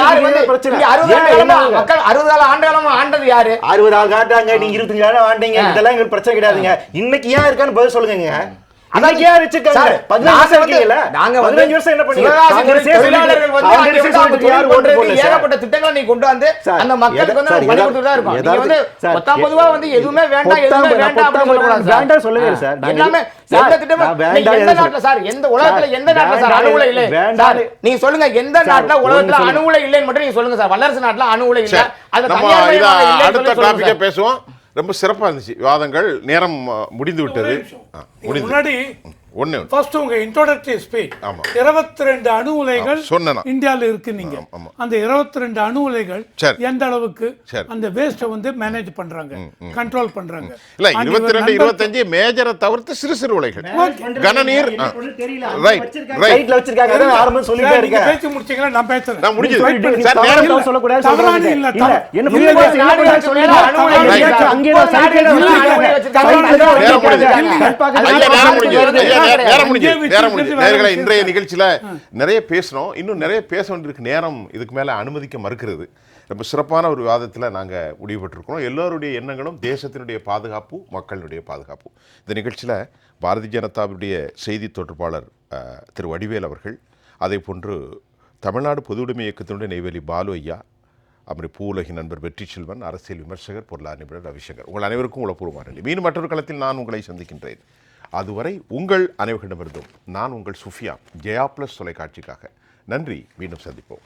யார் வந்து பிரச்சனை 60 ஆண்டுகளமா ஆண்டது யாரு? 60 ஆண்டு ஆண்டாங்க, நீங்க 25 ஆண்டு ஆண்டீங்க, இதெல்லாம் எங்களுக்கு பிரச்சனை கிடையாதுங்க. இன்னைக்கு ஏன் இருக்கான்னு பதில் சொல்லுங்க. அன்னைக்கு யார் வச்சிருக்காங்க? 15 வருஷம் இருக்கீங்கல, நாங்க 15 வருஷம் என்ன பண்ணீங்க? தொழிலாளர்கள் வந்து ஏகப்பட்ட திட்டங்களை நீ கொண்டு வந்து அந்த மக்களுக்கு வந்து பண்ணி கொடுத்துட்டு தான் இருக்கோம். நீங்க வந்து பொதுவா வந்து எதுவுமே வேண்டாம் வேண்டாம் சொல்லவே இல்ல சார். எல்லாமே எந்த திட்டமே எந்த நாட்டுல சார், எந்த உலகத்துல எந்த நாட்டுல சார் அணு உலை இல்லை? சார் நீங்க சொல்லுங்க, எந்த நாட்டுல உலகத்துல அணு உலை இல்லைன்னு மட்டும் நீங்க சொல்லுங்க சார். வல்லரசு நாட்டுல அணு உலை இல்ல, அது தனியார் மயமாக்கல் இல்ல. அடுத்த டாபிக்கே பேசுவோம். ரொம்ப சிறப்பாக இருந்துச்சு விவாதங்கள். நேரம் முடிந்து விட்டது. முன்னாடி ஃபர்ஸ்ட் உங்க இன்ட்ரோடக்டரி ஸ்பீச் 22 அணு உலைகள் இந்தியாவில் இருக்கு. நீங்க அந்த 22 அணு உலைகள் எந்த அளவுக்கு அந்த வேஸ்ட் வந்து மேனேஜ் பண்றாங்க, கண்ட்ரோல் பண்றாங்க? இல்ல 22 25 மேஜரை தவிர்த்து சிறு சிறு உலைகள் கனநீர் ரைட்ல வச்சிருக்காங்க. அத ஆரம்பம் சொல்லிட்டே இருக்கேன். பேசி முடிச்சீங்களா? நான் பேசுறேன். நான் முடிஞ்சது சார். நேரம் சொல்ல கூடாது. தவறானது இல்ல. என்ன புரிய சொல்லுங்க. சொல்லுங்க அணு உலை அங்கே தான் சைடுல இன்றைய நிகழ்ச்சியில நிறைய பேசணும், இன்னும் நிறைய பேச வேண்டியிருக்கு. நேரம் இதுக்கு மேல அனுமதிக்க மறுக்கிறது. ரொம்ப சிறப்பான ஒரு விவாதத்தில் நாங்கள் முடிவு பெற்றிருக்கிறோம். எல்லோருடைய எண்ணங்களும் தேசத்தினுடைய பாதுகாப்பு, மக்களுடைய பாதுகாப்பு. இந்த நிகழ்ச்சியில் பாரதிய ஜனதாவுடைய செய்தி தொடர்பாளர் திரு வடிவேல் அவர்கள், அதே போன்று தமிழ்நாடு பொதுவுடைமை இயக்கத்தினுடைய நெய்வேலி பாலு ஐயா, அப்புறம் பூவுலகின் நண்பர் வெற்றி செல்வன், அரசியல் விமர்சகர், பொருளாதார நிபுணர் ரவிசங்கர், உங்கள் அனைவருக்கும் உளப்பூர்வமான நன்றி. மீண்டும் மற்றொரு களத்தில் நான் உங்களை சந்திக்கின்றேன். அதுவரை உங்கள் அனைவரிடமிருந்தும் நான் உங்கள் சுஃபியான் ஜெயா ப்ளஸ் தொலைக்காட்சிக்காக நன்றி. மீண்டும் சந்திப்போம்.